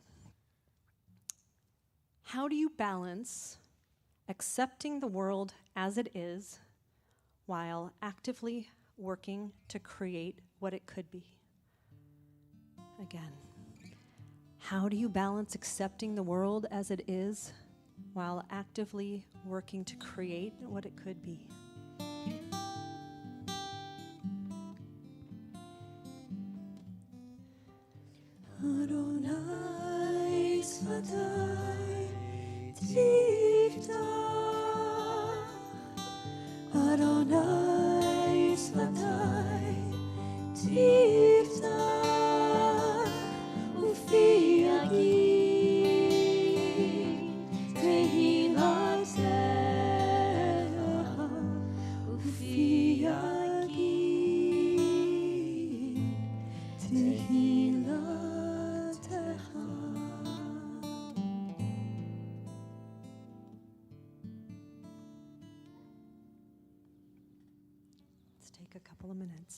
how do you balance accepting the world as it is while actively working to create what it could be? Again, how do you balance accepting the world as it is while actively working to create what it could be?
Adonai Sfatai Tiftach, Adonai Sfatai Tiftach, Ufi Yagid Tehilatecha, Ufi Yagid Tehilatecha.
Let's take a couple of minutes.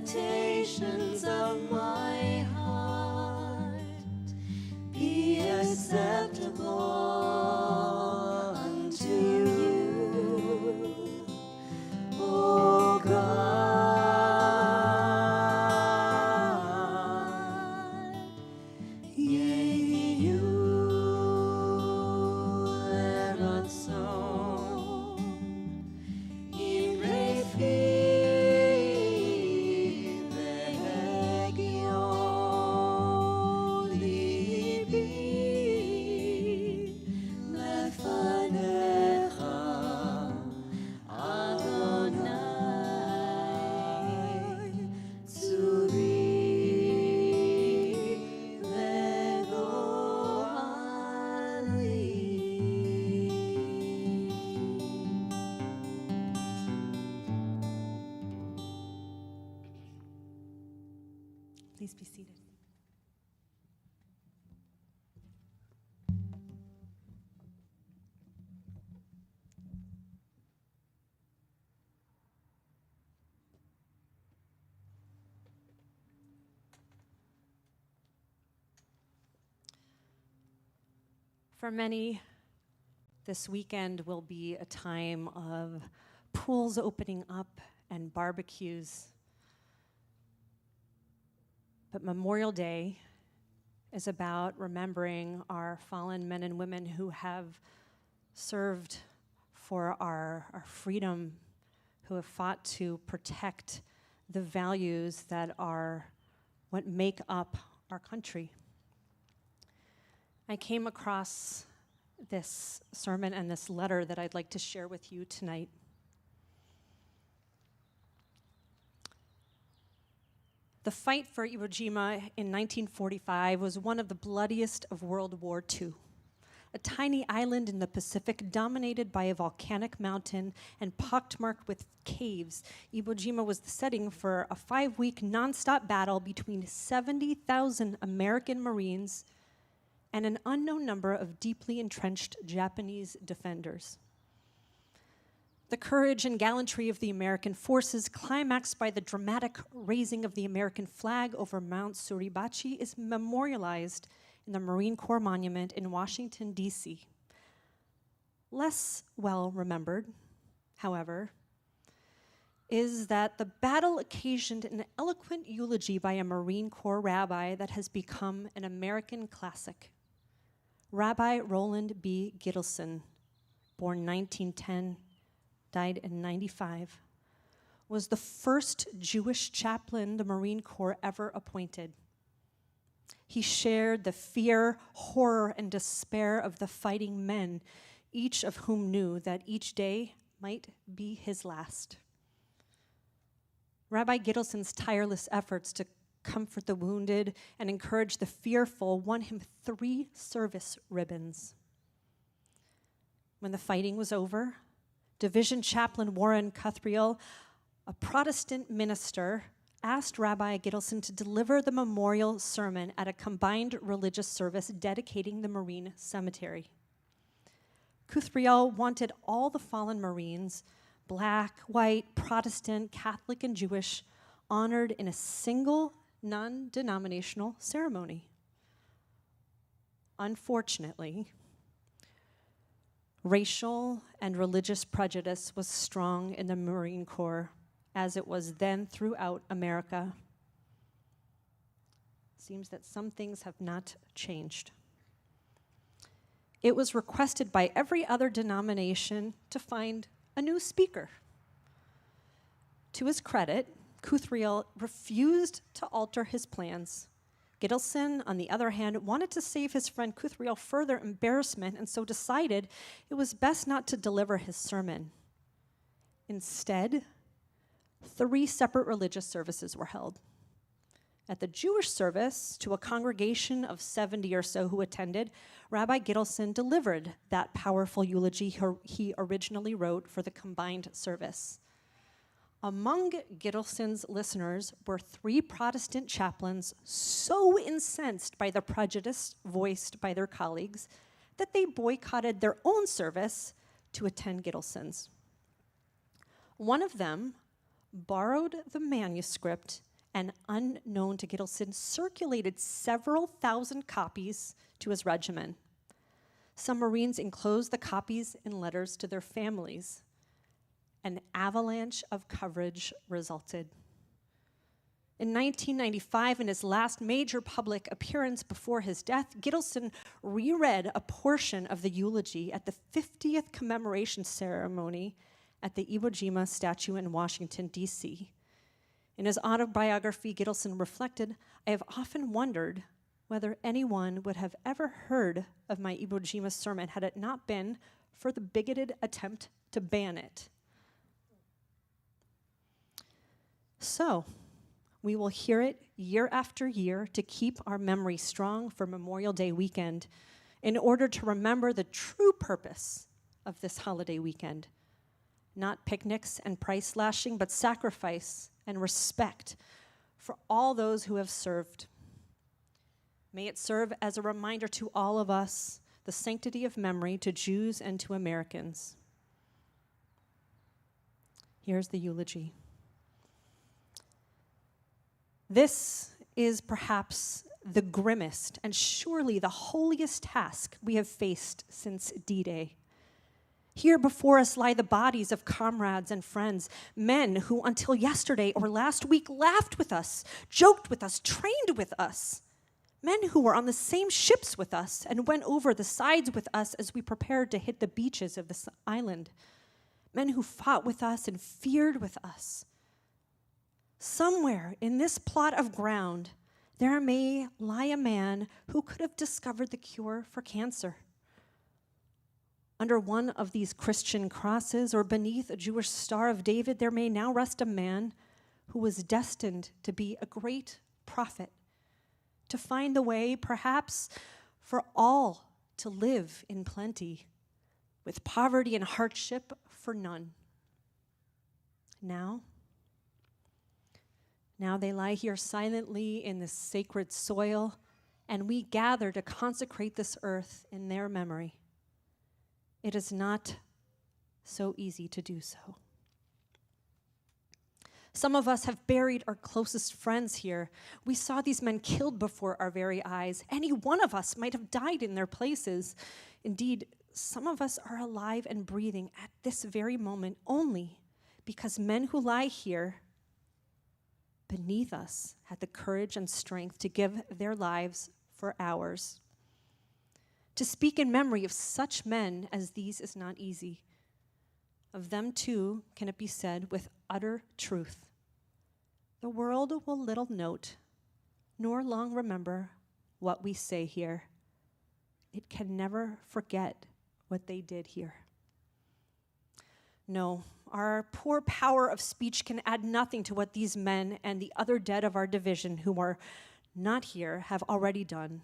meditations of my heart be acceptable unto you, O God. Yea, you so in
Please be seated. For many, this weekend will be a time of pools opening up and barbecues. But Memorial Day is about remembering our fallen men and women who have served for our freedom, who have fought to protect the values that are what make up our country. I came across this sermon and this letter that I'd like to share with you tonight. The fight for Iwo Jima in 1945 was one of the bloodiest of World War II. A tiny island in the Pacific dominated by a volcanic mountain and pockmarked with caves, Iwo Jima was the setting for a 5-week nonstop battle between 70,000 American Marines and an unknown number of deeply entrenched Japanese defenders. The courage and gallantry of the American forces, climaxed by the dramatic raising of the American flag over Mount Suribachi, is memorialized in the Marine Corps Monument in Washington, D.C. Less well remembered, however, is that the battle occasioned an eloquent eulogy by a Marine Corps rabbi that has become an American classic. Rabbi Roland B. Gittleson, born 1910, died in 95, was the first Jewish chaplain the Marine Corps ever appointed. He shared the fear, horror, and despair of the fighting men, each of whom knew that each day might be his last. Rabbi Gittleson's tireless efforts to comfort the wounded and encourage the fearful won him 3 service ribbons. When the fighting was over, Division Chaplain Warren Cuthriel, a Protestant minister, asked Rabbi Gittleson to deliver the memorial sermon at a combined religious service dedicating the Marine Cemetery. Cuthriel wanted all the fallen Marines, Black, white, Protestant, Catholic, and Jewish, honored in a single non-denominational ceremony. Unfortunately, racial and religious prejudice was strong in the Marine Corps, as it was then throughout America. Seems that some things have not changed. It was requested by every other denomination to find a new speaker. To his credit, Cuthriel refused to alter his plans. Gittleson, on the other hand, wanted to save his friend Cuthriel further embarrassment and so decided it was best not to deliver his sermon. Instead, 3 separate religious services were held. At the Jewish service, to a congregation of 70 or so who attended, Rabbi Gittleson delivered that powerful eulogy he originally wrote for the combined service. Among Gittleson's listeners were 3 Protestant chaplains so incensed by the prejudice voiced by their colleagues that they boycotted their own service to attend Gittleson's. One of them borrowed the manuscript and, unknown to Gittleson, circulated several thousand copies to his regiment. Some Marines enclosed the copies in letters to their families. An avalanche of coverage resulted. In 1995, in his last major public appearance before his death, Gittleson reread a portion of the eulogy at the 50th commemoration ceremony at the Iwo Jima statue in Washington, D.C. In his autobiography, Gittleson reflected, "I have often wondered whether anyone would have ever heard of my Iwo Jima sermon had it not been for the bigoted attempt to ban it." So, we will hear it year after year to keep our memory strong for Memorial Day weekend in order to remember the true purpose of this holiday weekend. Not picnics and price slashing, but sacrifice and respect for all those who have served. May it serve as a reminder to all of us the sanctity of memory, to Jews and to Americans. Here's the eulogy. This is perhaps the grimmest and surely the holiest task we have faced since D-Day. Here before us lie the bodies of comrades and friends, men who until yesterday or last week laughed with us, joked with us, trained with us. Men who were on the same ships with us and went over the sides with us as we prepared to hit the beaches of this island. Men who fought with us and feared with us. Somewhere in this plot of ground, there may lie a man who could have discovered the cure for cancer. Under one of these Christian crosses or beneath a Jewish Star of David, there may now rest a man who was destined to be a great prophet, to find the way, perhaps, for all to live in plenty, with poverty and hardship for none. Now they lie here silently in this sacred soil, and we gather to consecrate this earth in their memory. It is not so easy to do so. Some of us have buried our closest friends here. We saw these men killed before our very eyes. Any one of us might have died in their places. Indeed, some of us are alive and breathing at this very moment only because men who lie here beneath us had the courage and strength to give their lives for ours. To speak in memory of such men as these is not easy. Of them, too, can it be said with utter truth, the world will little note, nor long remember what we say here. It can never forget what they did here. No, our poor power of speech can add nothing to what these men and the other dead of our division who are not here have already done.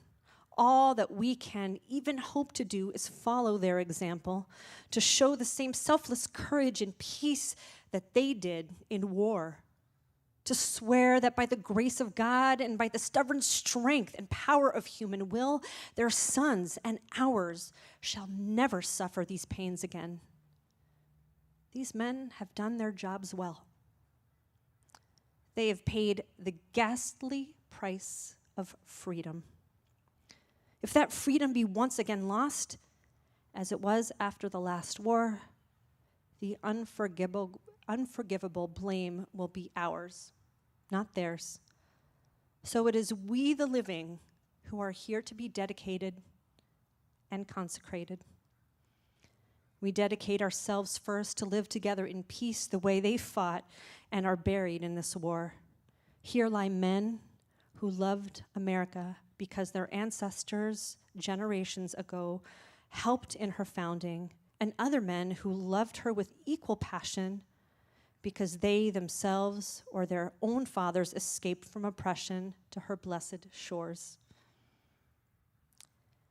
All that we can even hope to do is follow their example, to show the same selfless courage and peace that they did in war, to swear that by the grace of God and by the stubborn strength and power of human will, their sons and ours shall never suffer these pains again. These men have done their jobs well. They have paid the ghastly price of freedom. If that freedom be once again lost, as it was after the last war, the unforgivable blame will be ours, not theirs. So it is we, the living, who are here to be dedicated and consecrated. We dedicate ourselves first to live together in peace the way they fought and are buried in this war. Here lie men who loved America because their ancestors, generations ago, helped in her founding, and other men who loved her with equal passion because they themselves or their own fathers escaped from oppression to her blessed shores.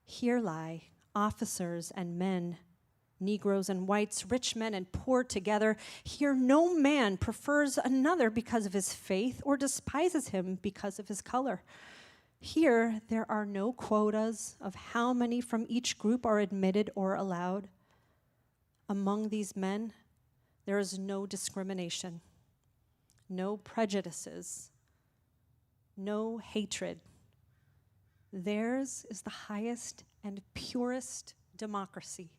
Here lie officers and men, Negroes and whites, rich men and poor together. Here no man prefers another because of his faith or despises him because of his color. Here, there are no quotas of how many from each group are admitted or allowed. Among these men, there is no discrimination, no prejudices, no hatred. Theirs is the highest and purest democracy.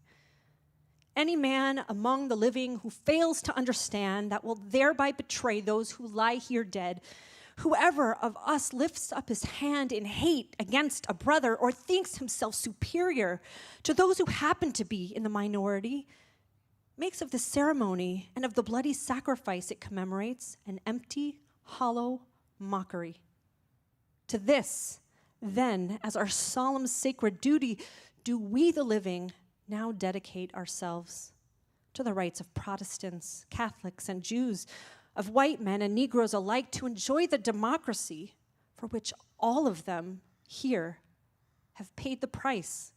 Any man among the living who fails to understand that will thereby betray those who lie here dead. Whoever of us lifts up his hand in hate against a brother or thinks himself superior to those who happen to be in the minority makes of the ceremony and of the bloody sacrifice it commemorates an empty, hollow mockery. To this, then, as our solemn sacred duty, do we, the living, now dedicate ourselves to the rights of Protestants, Catholics, and Jews, of white men and Negroes alike, to enjoy the democracy for which all of them here have paid the price.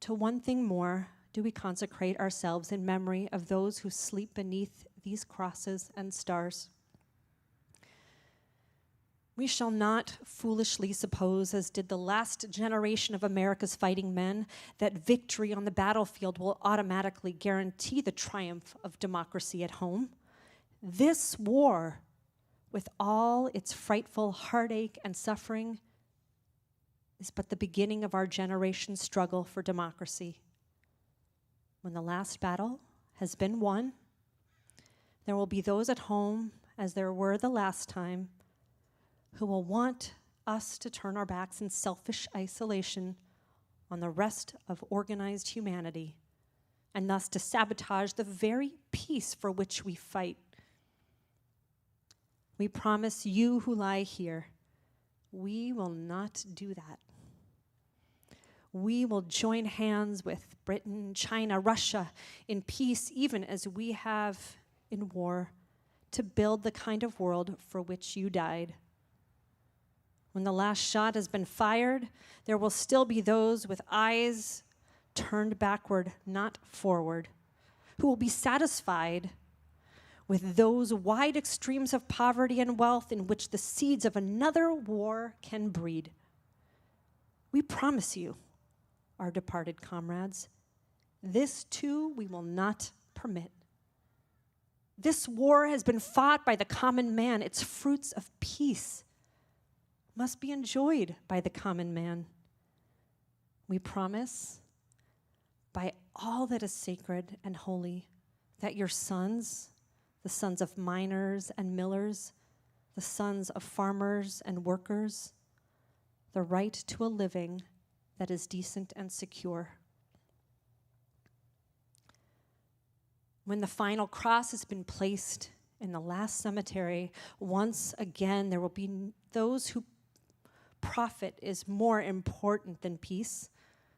To one thing more do we consecrate ourselves in memory of those who sleep beneath these crosses and stars. We shall not foolishly suppose, as did the last generation of America's fighting men, that victory on the battlefield will automatically guarantee the triumph of democracy at home. This war, with all its frightful heartache and suffering, is but the beginning of our generation's struggle for democracy. When the last battle has been won, there will be those at home, as there were the last time, who will want us to turn our backs in selfish isolation on the rest of organized humanity, and thus to sabotage the very peace for which we fight. We promise you who lie here, we will not do that. We will join hands with Britain, China, Russia in peace, even as we have in war, to build the kind of world for which you died. When the last shot has been fired, there will still be those with eyes turned backward, not forward, who will be satisfied with those wide extremes of poverty and wealth in which the seeds of another war can breed. We promise you, our departed comrades, this too we will not permit. This war has been fought by the common man. Its fruits of peace must be enjoyed by the common man. We promise, by all that is sacred and holy, that your sons, the sons of miners and millers, the sons of farmers and workers, the right to a living that is decent and secure. When the final cross has been placed in the last cemetery, once again there will be those who profit is more important than peace,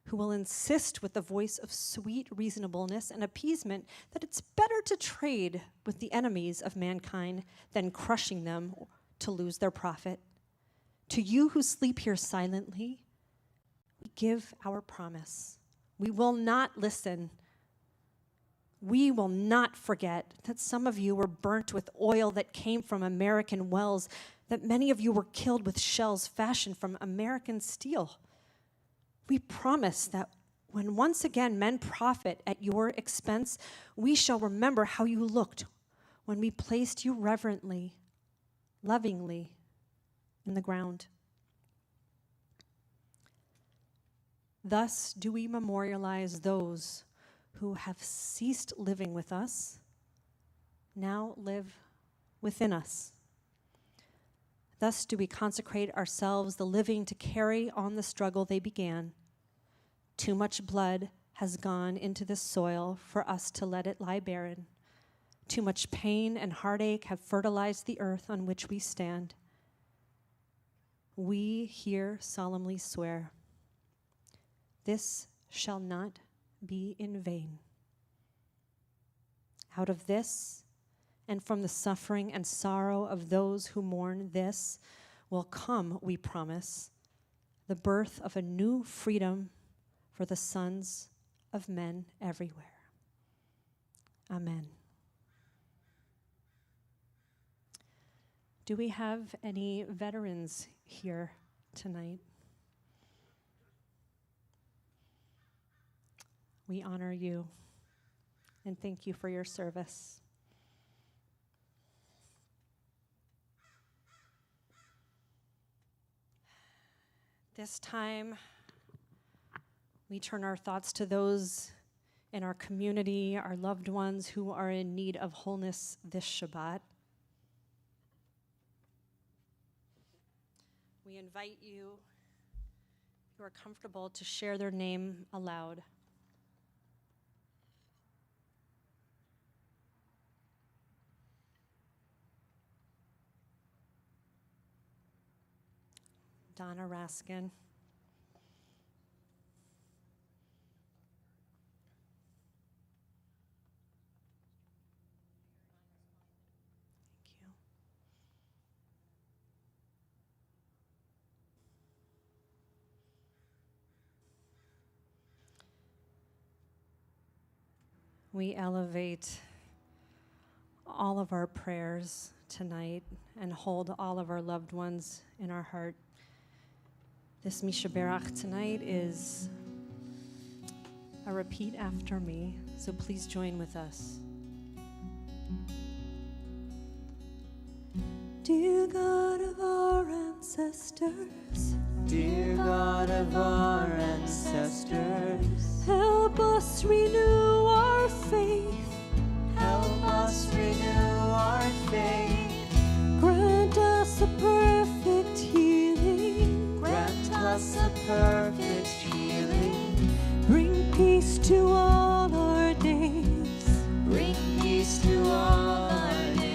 who will insist with the voice of sweet reasonableness and appeasement that it's better to trade with the enemies of mankind than crushing them to lose their profit. To you who sleep here silently, we give our promise. We will not listen. We will not forget that some of you were burnt with oil that came from American wells, that many of you were killed with shells fashioned from American steel. We promise that when once again men profit at your expense, we shall remember how you looked when we placed you reverently, lovingly in the ground. Thus do we memorialize those who have ceased living with us, now live within us. Thus do we consecrate ourselves, the living, to carry on the struggle they began. Too much blood has gone into this soil for us to let it lie barren. Too much pain and heartache have fertilized the earth on which we stand. We here solemnly swear, this shall not be in vain. Out of this, and from the suffering and sorrow of those who mourn this, will come, we promise, the birth of a new freedom for the sons of men everywhere. Amen. Do we have any veterans here tonight? We honor you and thank you for your service. This time, we turn our thoughts to those in our community, our loved ones who are in need of wholeness this Shabbat. We invite you who are comfortable to share their name aloud. Donna Raskin. Thank you. We elevate all of our prayers tonight and hold all of our loved ones in our heart. This Misha Berach tonight is a repeat after me, so please join with us. Dear God of our ancestors,
dear God of our ancestors,
help us renew our faith.
Help us renew our faith.
Grant us a perfect healing.
Grant us a perfect healing.
Bring peace to all our days.
Bring peace to all our days.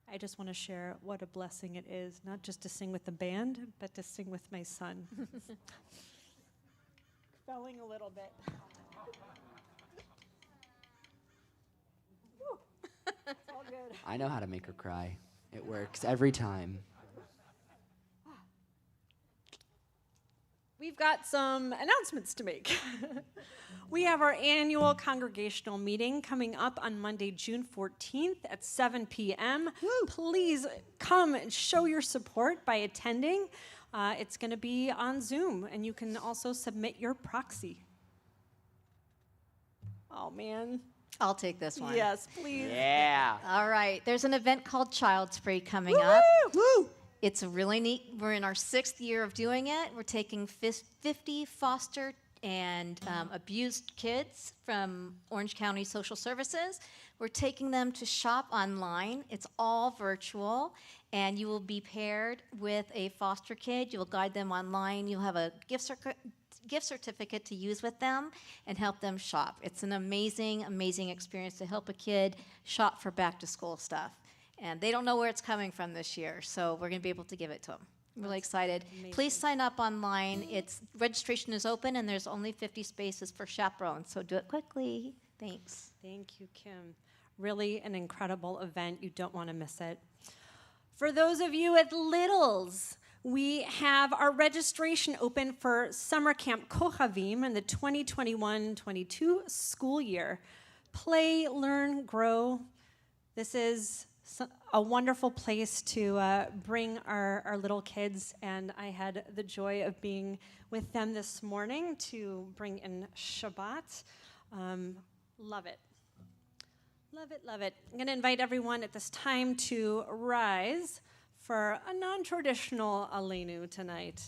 I just want to share what a blessing it is, not just to sing with the band, but to sing with my son. Felling a little bit. It's all good.
I know how to make her cry. It works every time.
We've got some announcements to make. We have our annual congregational meeting coming up on Monday, June 14th at 7 p.m. Please come and show your support by attending. It's going to be on Zoom, and you can also submit your proxy. Oh, man.
I'll take this one.
Yes, please.
Yeah.
All right. There's an event called Child's Free coming up.
Woo!
It's a really neat, we're in our 6th year of doing it. We're taking 50 foster and abused kids from Orange County Social Services. We're taking them to shop online. It's all virtual, and you will be paired with a foster kid. You will guide them online. You'll have a gift certificate to use with them and help them shop. It's an amazing, amazing experience to help a kid shop for back-to-school stuff. And they don't know where it's coming from this year, so we're going to be able to give it to them. I'm really excited.
Amazing.
Please sign up online. Registration is open, and there's only 50 spaces for chaperones, so do it quickly. Thanks.
Thank you, Kim. Really an incredible event. You don't want to miss it. For those of you at Littles, we have our registration open for Summer Camp Kochavim in the 2021-22 school year. Play, learn, grow. This is a wonderful place to bring our little kids, and I had the joy of being with them this morning to bring in Shabbat. Love it. Love it, love it. I'm going to invite everyone at this time to rise for a non-traditional Aleinu tonight.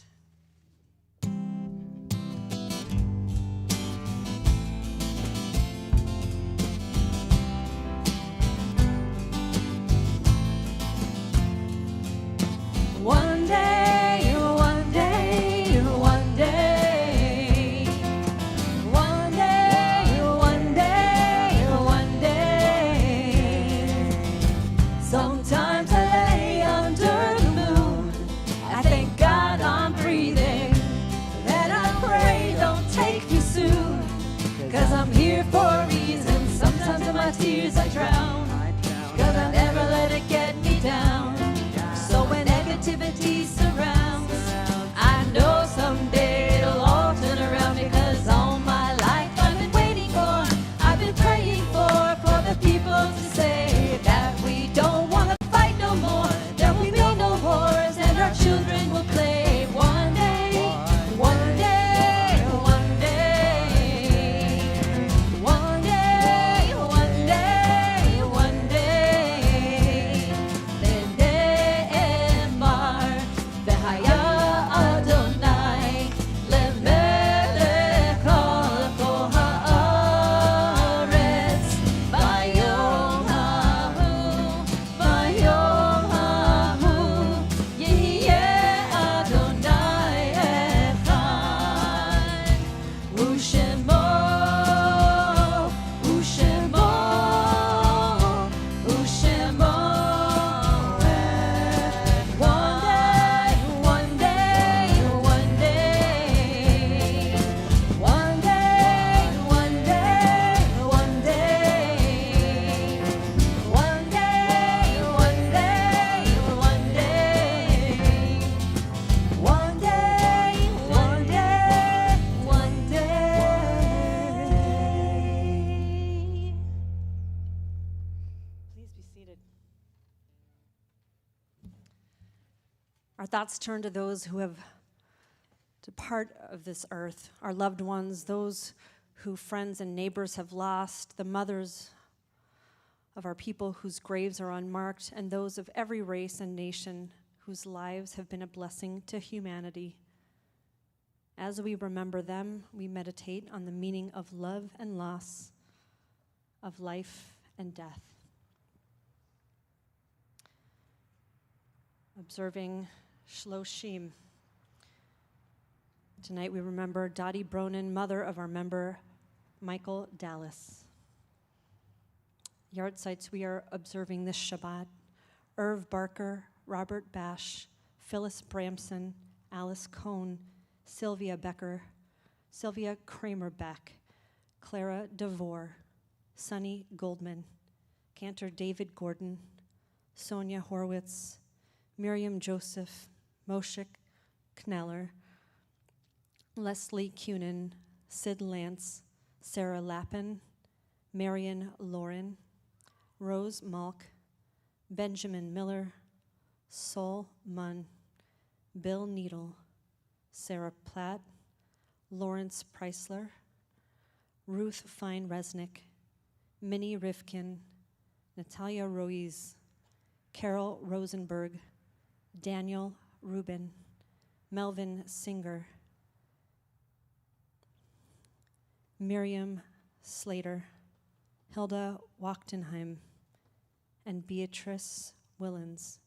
One day, one day, one day, one day, one day, one day. Sometimes I lay under the moon. I thank God I'm breathing. Then I pray don't take me soon. 'Cause I'm here for a reason. Sometimes in my tears I drown. 'Cause I never let it get me down. So when negativity surrounds, I know someday it'll all turn around, because all my life I've been waiting for, I've been praying for the people to say that we don't want to fight no more, there will be no wars, and our children will play one day, one day, one day, one day, one day, one day.
Our thoughts turn to those who have departed of this earth, our loved ones, those who friends and neighbors have lost, the mothers of our people whose graves are unmarked, and those of every race and nation whose lives have been a blessing to humanity. As we remember them, we meditate on the meaning of love and loss, of life and death. Observing Shloshim. Tonight we remember Dottie Bronin, mother of our member Michael Dallas. Yard sites we are observing this Shabbat: Irv Barker, Robert Bash, Phyllis Bramson, Alice Cohn, Sylvia Becker, Sylvia Kramer-Beck, Clara DeVore, Sonny Goldman, Cantor David Gordon, Sonia Horwitz, Miriam Joseph, Moshe Kneller, Leslie Cunin, Sid Lance, Sarah Lappin, Marion Lauren, Rose Malk, Benjamin Miller, Sol Munn, Bill Needle, Sarah Platt, Lawrence Preisler, Ruth Fine-Resnick, Minnie Rifkin, Natalia Ruiz, Carol Rosenberg, Daniel Rubin, Melvin Singer, Miriam Slater, Hilda Wachtenheim, and Beatrice Willens.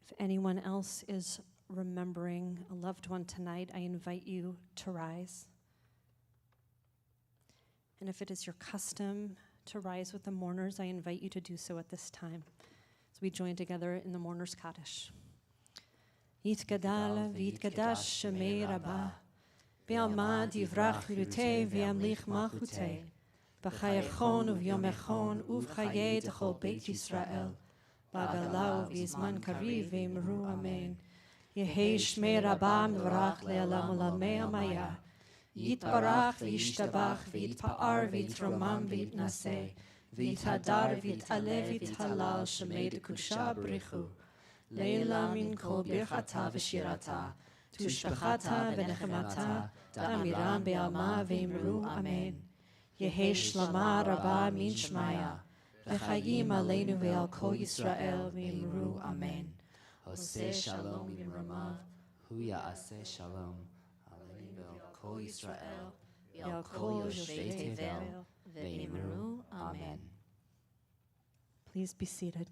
If anyone else is remembering a loved one tonight, I invite you to rise. And if it is your custom to rise with the mourners, I invite you to do so at this time as we join together in the Mourners Kaddish. Yitgadal v'yitgadash shemei Rabbah, v'yamad yivrach chilutei v'yamlich malchutei, b'chayachon uvyomechon uv'chayei d'chol Beit Yisrael, בהגלה ובזמן קריב ואמרו אמן. יהי שמי רבה מברך לעולם עולמי עמיה. יתברך וישתבח ויתפאר ויתרומם ויתנשא. ויתהדר ויתעלה ויתהלל שמי דקדושה בריחו. לילה מן כל ברכתה ושירתה. תושבחתה ונחמתה. תאמירם בעלמה ואמרו אמן. יהי שלמה רבה מן שמיה. וחיים עלינו ועל כל ישראל ואמרו אמן.
עושה שלום במרומיו, הוא יעשה שלום עלינו ועל כל ישראל ועל כל יושבי תבל, ואמרו אמן.
Please be seated.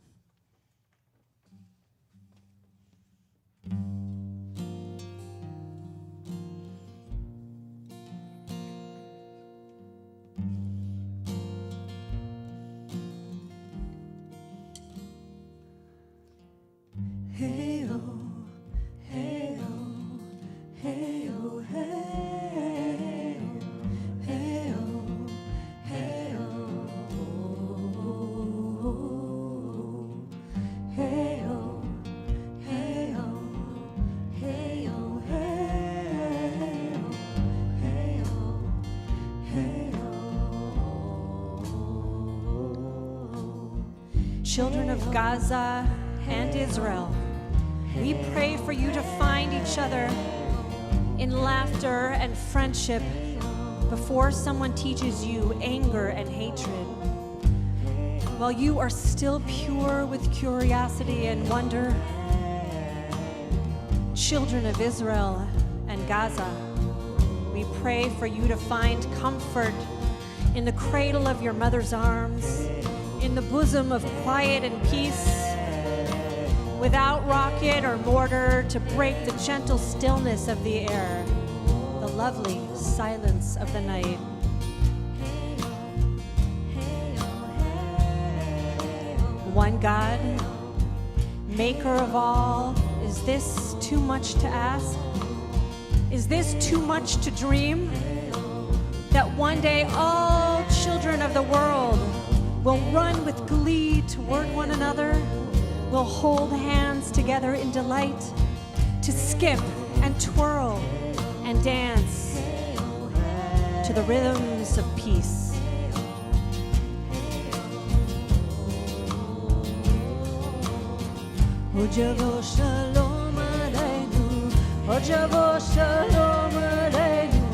Hey oh, hey oh, hey oh, hey oh, hey oh, hey oh, hey oh, hey oh, hey oh, hey oh, hey oh. Children of Gaza and Israel, we pray for you to find each other in laughter and friendship before someone teaches you anger and hatred. While you are still pure with curiosity and wonder, children of Israel and Gaza, we pray for you to find comfort in the cradle of your mother's arms, in the bosom of quiet and peace, without rocket or mortar to break the gentle stillness of the air, the lovely silence of the night. One God, maker of all, is this too much to ask? Is this too much to dream? That one day all children of the world will run with glee toward one another, will hold hands together in delight, to skip and twirl and dance to the rhythms of peace. Ojavo shalom aleinu, Ojavo shalom aleinu,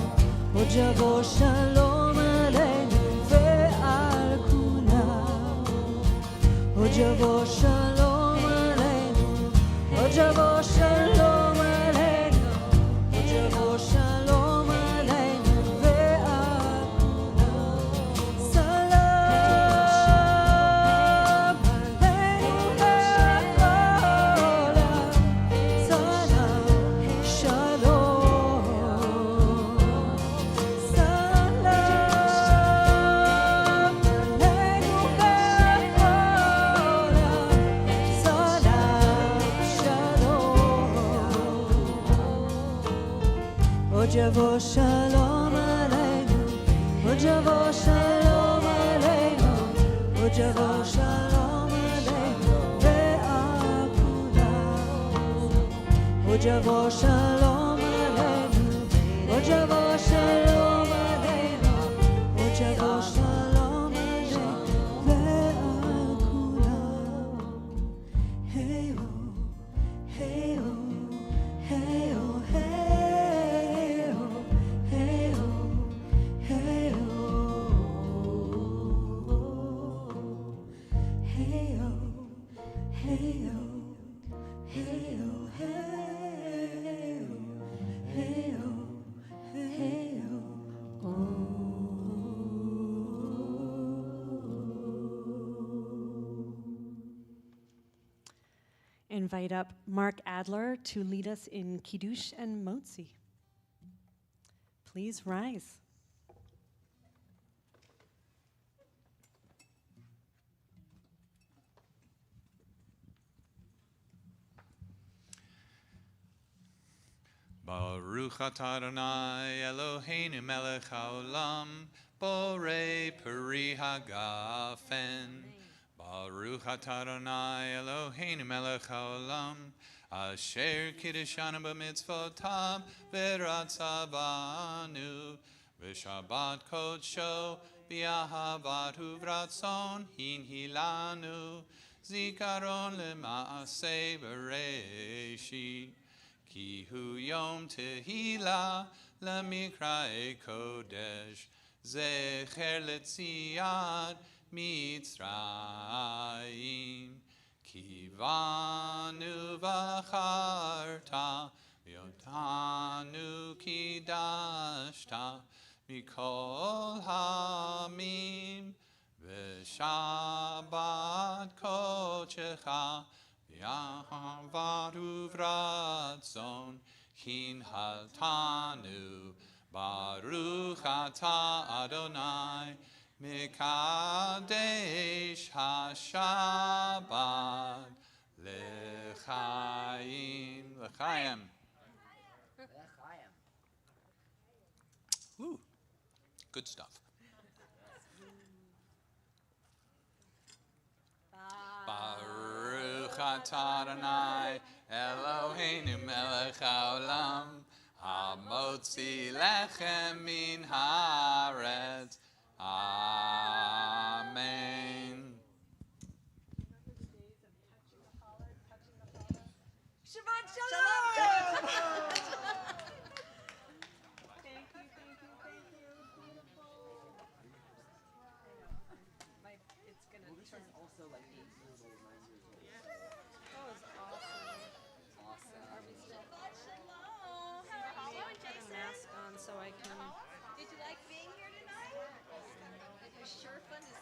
Ojavo shalom aleinu ve'al kulam, Ojavo shalom aleinu, Ojavo shalom aleinu, Ojavo shalom aleinu ve'al kulam, salam aleinu ve'al kulam, salam shalom, salam aleinu ve'al kulam, salam shalom. Ojavo shalom aleinu, Ojavo shalom aleinu, Ojavo shalom aleinu ve'al kulam, Ojavo shalom aleinu, Ojavo shalom aleinu, Ojavo shalom aleinu ve'al kulam. Hey oh, hey oh, hey oh, hey oh, hey oh, hey oh, hey oh, hey oh, hey oh, hey oh, hey Invite up Mark Adler to lead us in Kiddush and Motzi. Please rise.
Baruch atah Adonai Eloheinu melech haolam, borei peri hagafen. Baruch Baruch atah Adonai Eloheinu melech haolam, asher kiddushanu b'mitzvotav v'ratza banu, v'shabbat kodsho b'ahavat uvratzon hinhilanu, zikaron lema'aseh bereshit, ki hu yom tehila lemikrae kodesh, zecher letziad Mitzrayim, kivanu v'acharta, v'yotanu kidashta, mikol hamim, v'shabbat kodecha, v'ahavat uvratzon, hinhaltanu, Baruch atah Adonai, Mekadesh HaShabbat L'chaim. L'chaim. Woo. Good stuff. Baruch atah Adonai Eloheinu melech haolam, hamotzi lechem min haaretz. Amen.
Shabbat shalom! Thank you. Beautiful. It's gonna turn.
Also like 8 years old, 9 years old.
That was awesome. Are we still?
Shabbat shalom. Hello,
Put a
Jason.
mask on so I can.
Did you like being here tonight? It was sure fun to